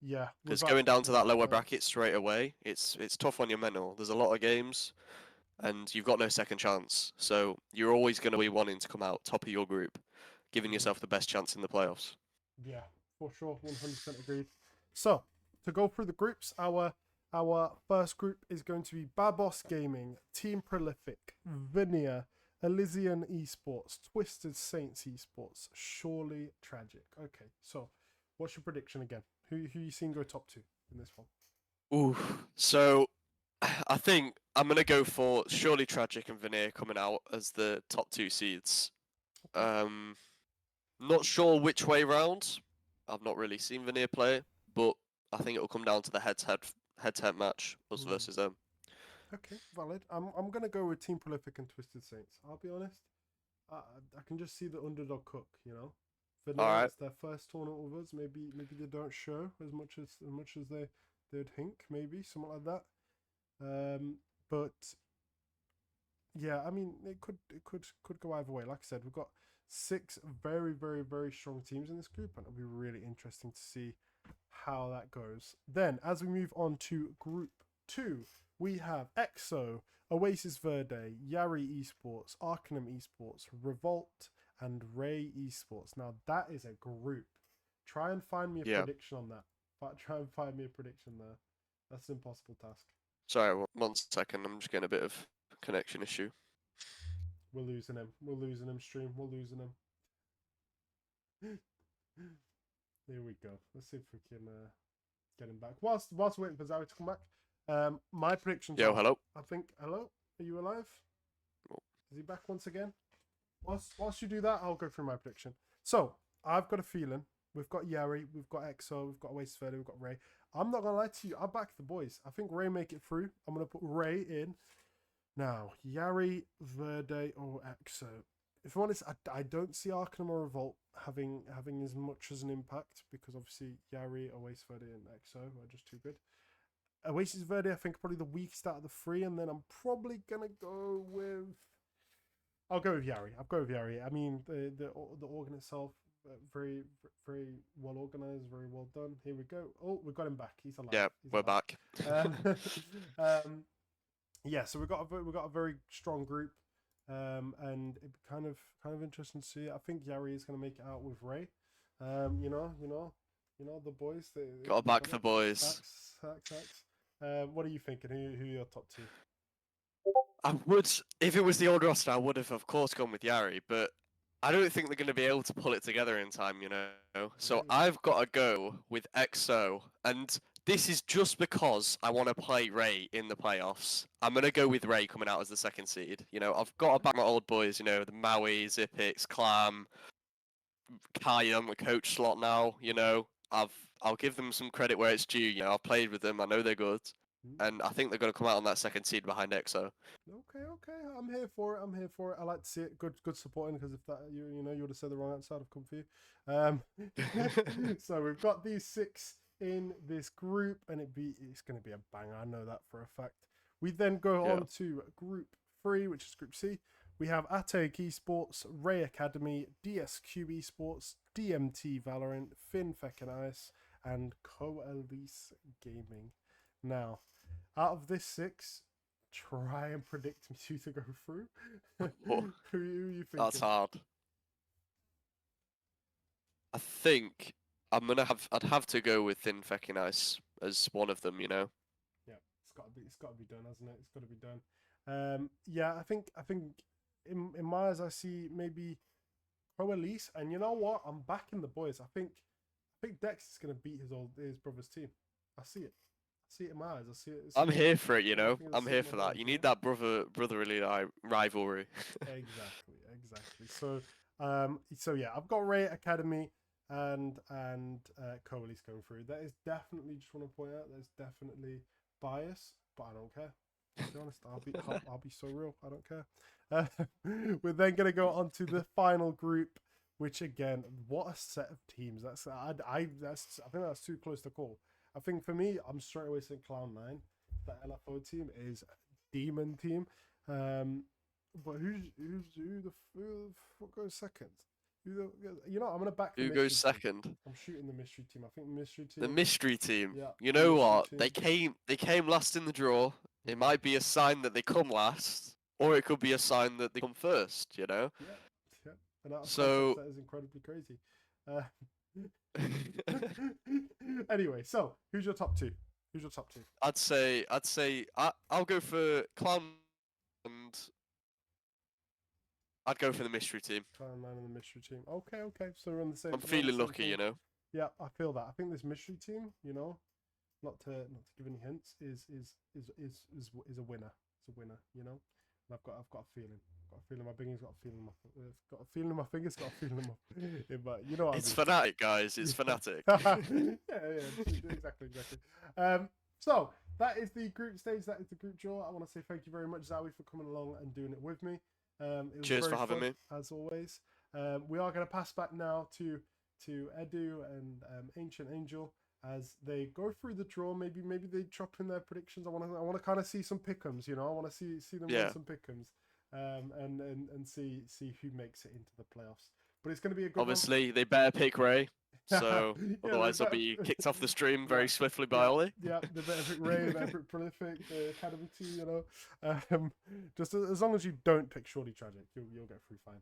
Yeah. Because going down to that lower bracket straight away, it's tough on your mental. There's a lot of games and you've got no second chance. So you're always going to be wanting to come out top of your group, giving yourself the best chance in the playoffs. Yeah, for sure. 100% agreed. So, to go through the groups, our first group is going to be Babos Gaming, Team Prolific, Veneer, Elysian Esports, Twisted Saints Esports, Surely Tragic. Okay, so what's your prediction again? Who you seen go top 2 in this one? Ooh, so I think I'm gonna go for Surely Tragic and Veneer coming out as the top 2 seeds. Not sure which way round. I've not really seen Veneer play, but I think it'll come down to the head-to-head match, us versus them. Okay, valid. I'm gonna go with Team Prolific and Twisted Saints. I'll be honest. I can just see the underdog cook. You know, Veneer, it's their first tournament with us. Maybe they don't show as much as they'd think. Maybe something like that. But yeah, I mean, it could go either way. Like I said, we've got 6 very, very, very strong teams in this group, and it'll be really interesting to see how that goes. Then, as we move on to Group 2, we have EXO, Oasis Verde, Yari Esports, Arcanum Esports, Revolt, and Ray Esports. Now, that is a group. Try and find me a prediction on that. But try and find me a prediction there. That's an impossible task. Sorry, 1 second. I'm just getting a bit of connection issue. We're losing him. We're losing him, stream. We're losing him. Here we go. Let's see if we can get him back. Whilst waiting for Zowie to come back, my predictions. Hello. I think. Hello. Are you alive? Is he back once again? Whilst you do that, I'll go through my prediction. So I've got a feeling we've got Yari, we've got EXO, we've got Oasis Verde, we've got Ray. I'm not gonna lie to you. I back the boys. I think Ray make it through. I'm gonna put Ray in. Now, Yari, Verde, or EXO. If I'm honest, I don't see Arcanum or Revolt having as much as an impact, because obviously Yari, Oasis Verde, and EXO are just too good. Oasis Verde, I think, probably the weakest out of the 3, and then I'm probably gonna go with. I'll go with Yari. I'll go with Yari. I mean, the organ itself, very, very well organized, very well done. Here we go. Oh, we got him back. He's alive. Yeah, we're back. Yeah, so we've got a very strong group, and it'd be kind of interesting to see. I think Yari is going to make it out with Ray. You know, the boys. Gotta back the boys. Facts. What are you thinking? Who are your top 2? I would, if it was the old roster, I would have, of course, gone with Yari, but I don't think they're going to be able to pull it together in time, you know. So I've got to go with EXO, and this is just because I want to play Ray in the playoffs. I'm going to go with Ray coming out as the 2nd seed. You know, I've got to back my old boys, you know, the Maui, Zipix, Clam, Kai on the coach slot now, you know. I'll give them some credit where it's due, you know. I've played with them, I know they're good. And I think they're going to come out on that 2nd seed behind EXO. Okay. I'm here for it. I like to see it. Good supporting, because if that you would have said the wrong answer, I'd have come for you. So we've got these 6 in this group, and it's going to be a banger. I know that for a fact. We then go on to Group 3, which is Group C. We have Atake Esports, Ray Academy, DSQ Esports, DMT Valorant, Finn Fecken Ice, and Coalesce Gaming. Now, out of this 6, try and predict who to go through. Who are you thinking? That's hard. I think I'd have to go with Thin Fecking Ice as one of them, you know. Yeah, it's got to be done, hasn't it? It's got to be done. Yeah, I think in my eyes I see maybe Coalesce, and you know what? I'm backing the boys. I think Dex is gonna beat his brother's team. I see it. See it in my eyes. I'm here for it, you know. I'm here for that. You need that brotherly rivalry. Exactly. So yeah, I've got Ray Academy and Coalesce going through. That is definitely, just want to point out, there's definitely bias, but I don't care. To be honest, I'll be so real. I don't care. We're then gonna go on to the final group, which again, what a set of teams. I think that's too close to call. I think for me, I'm straight away saying Cloud9. That LFO team is a demon team. But who the fuck goes second? I'm gonna back. Who goes second? I'm shooting the mystery team. I think mystery team. The mystery team. Yeah. You know what? They came last in the draw. It might be a sign that they come last, or it could be a sign that they come first. You know. Yeah. And so that is incredibly crazy. Anyway, so who's your top two? Who's your top two? I'd say I'll go for Clown and I'd go for the mystery team. Clown Man and the mystery team. Okay, okay. So we're on the same. I'm we're on the feeling same lucky, team. you know. Yeah, I feel that. I think this mystery team, not to give any hints, is a winner. It's a winner, And I've got a feeling. Got a feeling my bingy's got a feeling in my got a feeling in my fingers, got a feeling in my you know what It's I mean. fanatic, guys. It's fanatic. Exactly. So that is the group stage. That is the group draw. I want to say thank you very much, Zowie, for coming along and doing it with me. It was Cheers very for having fun, me. as always. We are going to pass back now to Edu and Ancient Angel as they go through the draw. Maybe they drop in their predictions. I want to kind of see some pick'ems. I want to see them win some pick'ems, and see who makes it into the playoffs. But it's going to be a good Obviously, they better pick Ray, so otherwise I'll be kicked off the stream very swiftly by Ollie. Yeah, they better pick Ray, they better pick Prolific, the Academy team, just as long as you don't pick Shorty Tragic, you'll get through fine.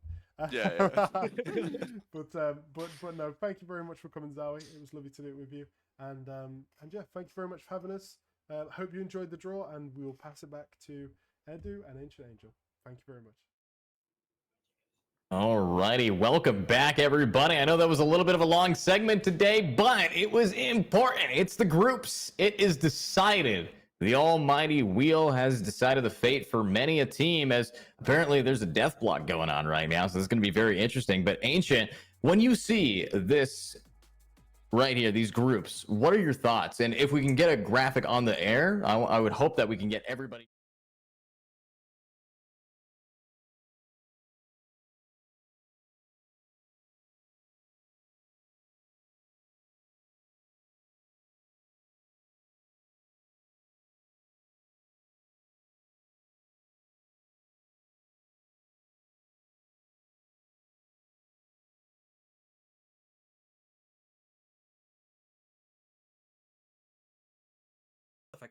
Yeah. But no, thank you very much for coming, Zowie. It was lovely to do it with you, and yeah, thank you very much for having us. Hope you enjoyed the draw, and we will pass it back to Edu and Ancient Angel. Thank you very much. Alrighty, welcome back, everybody. I know that was a little bit of a long segment today, but it was important. It's the groups. It is decided. The almighty wheel has decided the fate for many a team, as apparently there's a death block going on right now, so this is going to be very interesting. But Ancient, when you see this right here, these groups, what are your thoughts? And if we can get a graphic on the air, I would hope that we can get everybody.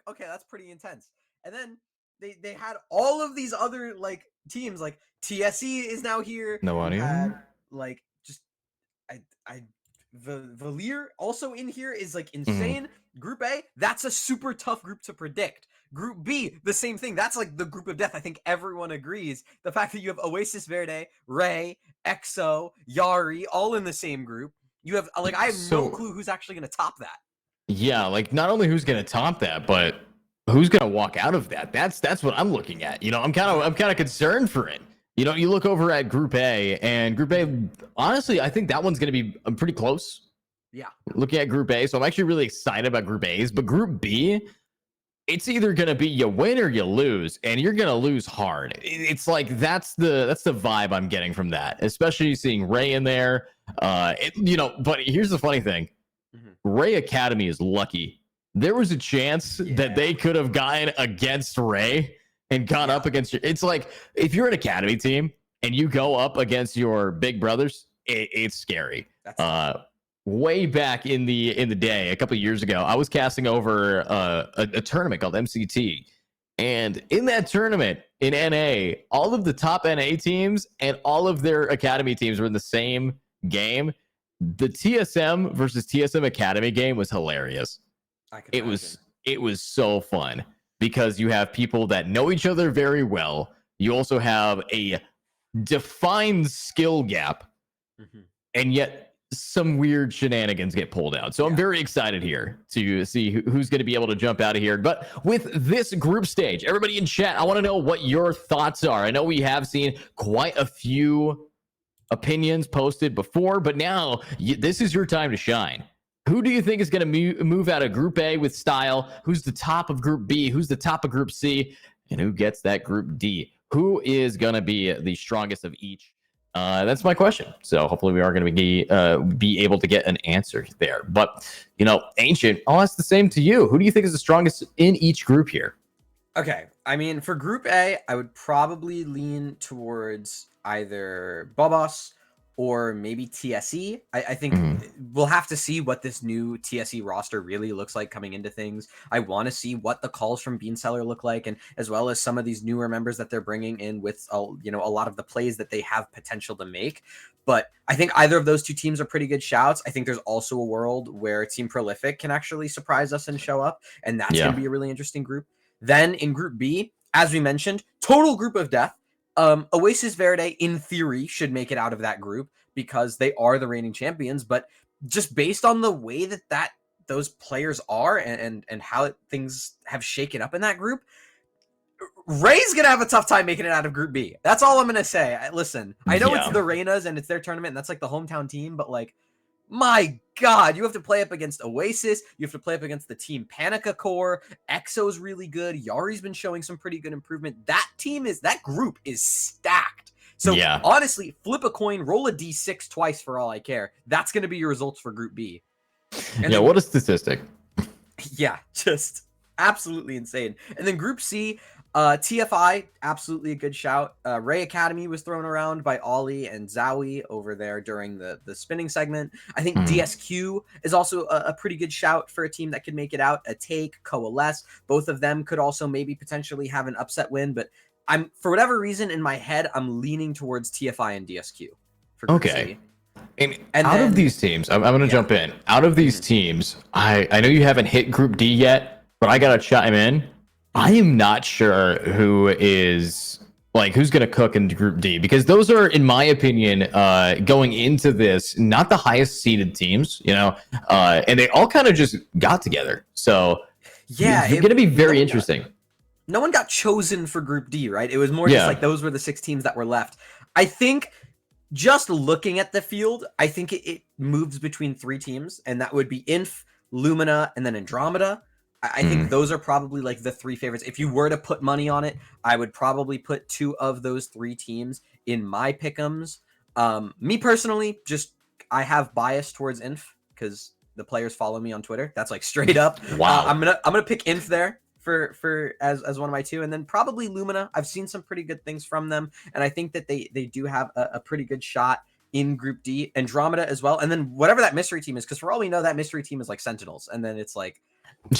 Okay, that's pretty intense. And then they had all of these other like teams, like TSE is now here. No You audio. had like just Valier also in here is like insane. Group A, that's a super tough group to predict. Group B, the same thing. That's like the group of death. I think everyone agrees. The fact that you have Oasis Verde, Ray, EXO, Yari, all in the same group. You have like I have no clue who's actually going to top that. Yeah, like not only who's going to top that, but who's going to walk out of that. That's what I'm looking at. I'm kind of concerned for it. You look over at Group A, and Group A, honestly, I think that one's going to be pretty close. Yeah. Looking at Group A, so I'm actually really excited about Group A's, but Group B, it's either going to be you win or you lose, and you're going to lose hard. It's like that's the vibe I'm getting from that, especially seeing Ray in there. But here's the funny thing. Ray Academy is lucky. There was a chance that they could have gotten against Ray and gone up against it's like if you're an Academy team and you go up against your big brothers, it's scary. Way back in the day, a couple of years ago, I was casting over a tournament called MCT, and in that tournament in NA, all of the top NA teams and all of their Academy teams were in the same game. The TSM versus TSM Academy game was hilarious. It was so fun because you have people that know each other very well. You also have a defined skill gap, and yet some weird shenanigans get pulled out. So I'm very excited here to see who's going to be able to jump out of here. But with this group stage, everybody in chat, I want to know what your thoughts are. I know we have seen quite a few opinions posted before, but now this is your time to shine. Who do you think is going to move out of Group A with style? Who's the top of Group B? Who's the top of Group C? And who gets that Group D? Who is going to be the strongest of each? That's my question. So hopefully we are going to be able to get an answer there. But, Ancient, I'll ask the same to you. Who do you think is the strongest in each group here? Okay. I mean, for Group A, I would probably lean towards either Bobos or maybe TSE. I think we'll have to see what this new TSE roster really looks like coming into things. I want to see what the calls from Beanseller look like, and as well as some of these newer members that they're bringing in with a lot of the plays that they have potential to make. But I think either of those two teams are pretty good shouts. I think there's also a world where Team Prolific can actually surprise us and show up, and that's going to be a really interesting group. Then in Group B, as we mentioned, total group of death. Oasis Verde, in theory, should make it out of that group because they are the reigning champions. But just based on the way that those players are and how things have shaken up in that group, Ray's gonna have a tough time making it out of Group B. That's all I'm gonna say. Listen, I know it's the Reynas and it's their tournament, and that's like the hometown team, but like, my God, you have to play up against Oasis. You have to play up against the Team Panica core. EXO's really good. Yari's been showing some pretty good improvement. That group is stacked. So honestly, flip a coin, roll a D6 twice for all I care. That's going to be your results for Group B. And what a statistic. Yeah, just absolutely insane. And then Group C, TFI, absolutely a good shout. Ray Academy was thrown around by Ollie and Zowie over there during the spinning segment. I think DSQ is also a pretty good shout for a team that could make it out. A Take, Coalesce, both of them could also maybe potentially have an upset win, but for whatever reason in my head, I'm leaning towards TFI and DSQ. For Group C. And out of these teams, I'm going to jump in. Out of these teams, I know you haven't hit Group D yet, but I got to chime in. I am not sure who's going to cook in Group D, because those are, in my opinion, going into this, not the highest seeded teams, and they all kind of just got together. So yeah, it's going to be very interesting. No one got chosen for Group D, right? It was more just like those were the 6 teams that were left. I think just looking at the field, I think it moves between 3 teams, and that would be Inf, Lumina, and then Andromeda. I think those are probably like the 3 favorites. If you were to put money on it, I would probably put 2 of those 3 teams in my pick'ems. Me personally, I have bias towards Inf because the players follow me on Twitter. That's like straight up. Wow. I'm gonna pick Inf there for as one of my 2, and then probably Lumina. I've seen some pretty good things from them, and I think that they do have a pretty good shot in Group D. Andromeda as well, and then whatever that mystery team is, because for all we know, that mystery team is like Sentinels, and then it's like, Group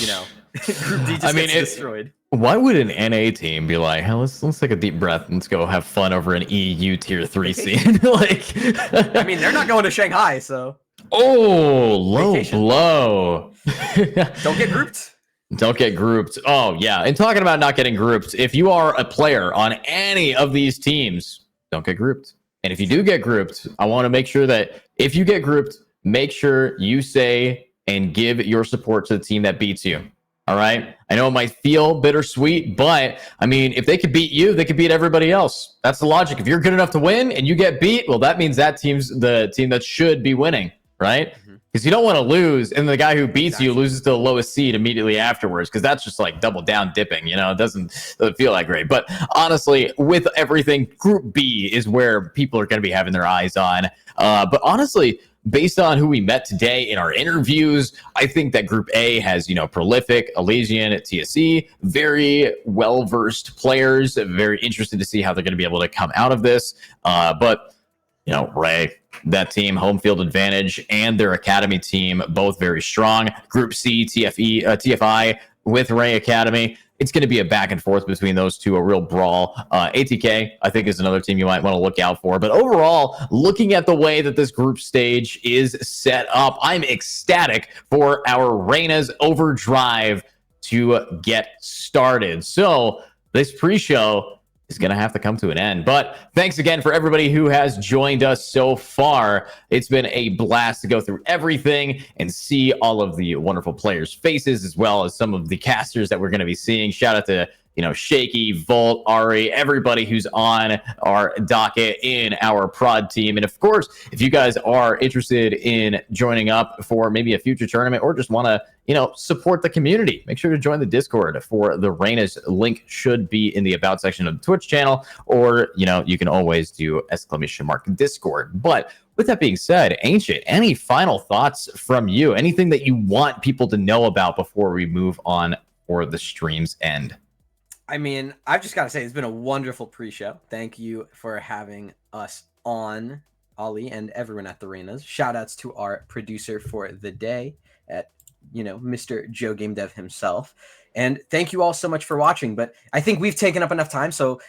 D just gets destroyed. Why would an NA team be like, hey, let's take a deep breath and let's go have fun over an EU tier 3 scene? Like, I mean, they're not going to Shanghai, so. Oh, low blow. Don't get grouped. Don't get grouped. Oh, yeah. And talking about not getting grouped, if you are a player on any of these teams, don't get grouped. And if you do get grouped, I want to make sure that if you get grouped, make sure you say and give your support to the team that beats you. All right. I know it might feel bittersweet, but I mean, if they could beat you, they could beat everybody else. That's the logic. If you're good enough to win and you get beat, well, that means that team's the team that should be winning, right? Because you don't want to lose, and the guy who beats you loses to the lowest seed immediately afterwards, because that's just like double down dipping, it doesn't feel like great. But honestly, with everything, Group B is where people are going to be having their eyes on. But honestly, based on who we met today in our interviews, I think that Group A has, Prolific, Elysian, TSE, very well-versed players. Very interested to see how they're going to be able to come out of this. But Ray, that team, home field advantage, and their academy team, both very strong. Group C, TFI with Ray Academy. It's going to be a back and forth between those two, a real brawl. ATK, I think, is another team you might want to look out for. But overall, looking at the way that this group stage is set up, I'm ecstatic for our Reyna's Overdrive to get started. So this pre-show is going to have to come to an end. But thanks again for everybody who has joined us so far. It's been a blast to go through everything and see all of the wonderful players' faces, as well as some of the casters that we're going to be seeing. Shout out to Shaky, Volt, Ari, everybody who's on our docket in our prod team. And of course, if you guys are interested in joining up for maybe a future tournament or just want to, support the community, make sure to join the Discord for the Reyna's. Link should be in the about section of the Twitch channel, or, you can always do !Discord. But with that being said, Ancient, any final thoughts from you? Anything that you want people to know about before we move on for the stream's end? I mean, I've just got to say, it's been a wonderful pre-show. Thank you for having us on. Ollie, and everyone at the Reynas. Shout outs to our producer for the day at, Mr. Joe Game Dev himself. And thank you all so much for watching. But I think we've taken up enough time. So,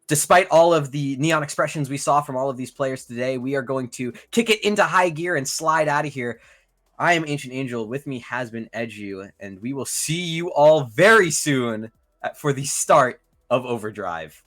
despite all of the neon expressions we saw from all of these players today, we are going to kick it into high gear and slide out of here. I am Ancient Angel. With me has been Edu, and we will see you all very soon for the start of Overdrive.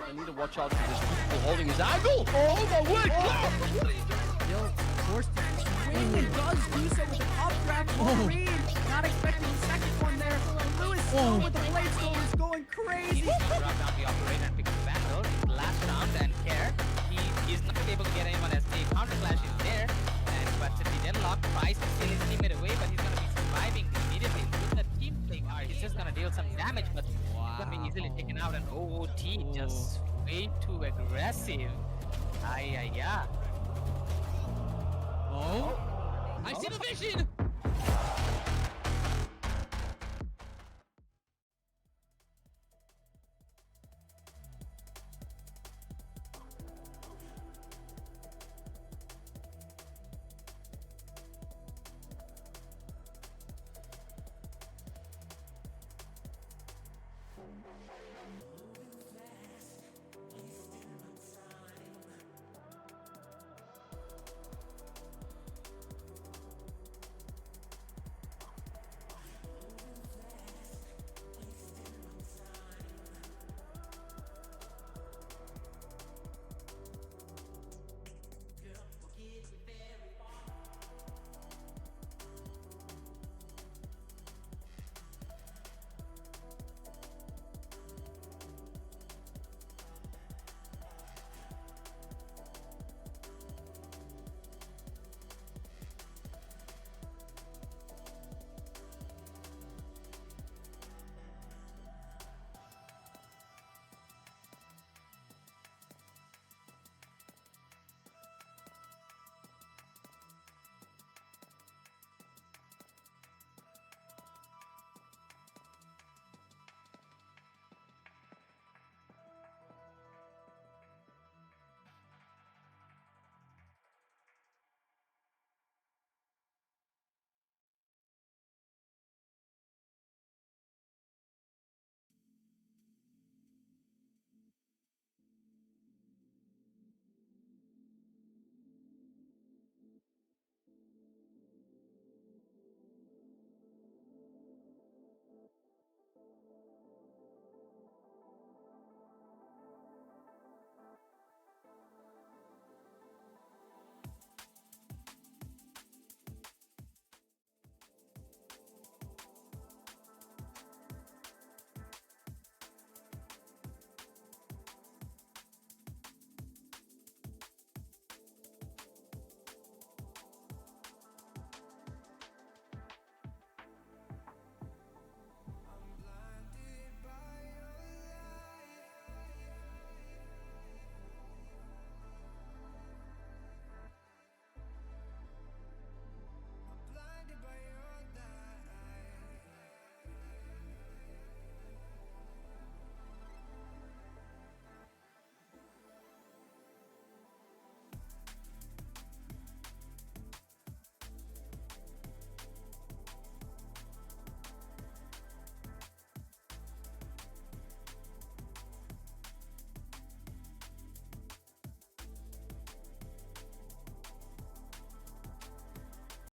I need to watch out for this people holding his angle. Oh my word! Still forced to swing and does do so with an updraft. Wolverine not expecting the second one there. Lewis with the blade storm is going crazy. He's gonna drop down the operator and pick up the back door. Last round and care. He is not able to get anyone as the counter clash is there. But the deadlock tries to steal his teammate away, but he's gonna be surviving immediately. With the team play card, he's just gonna deal some damage, but he's gonna be easily taken out. And OOT just way too aggressive. Ay. Oh, I see the vision.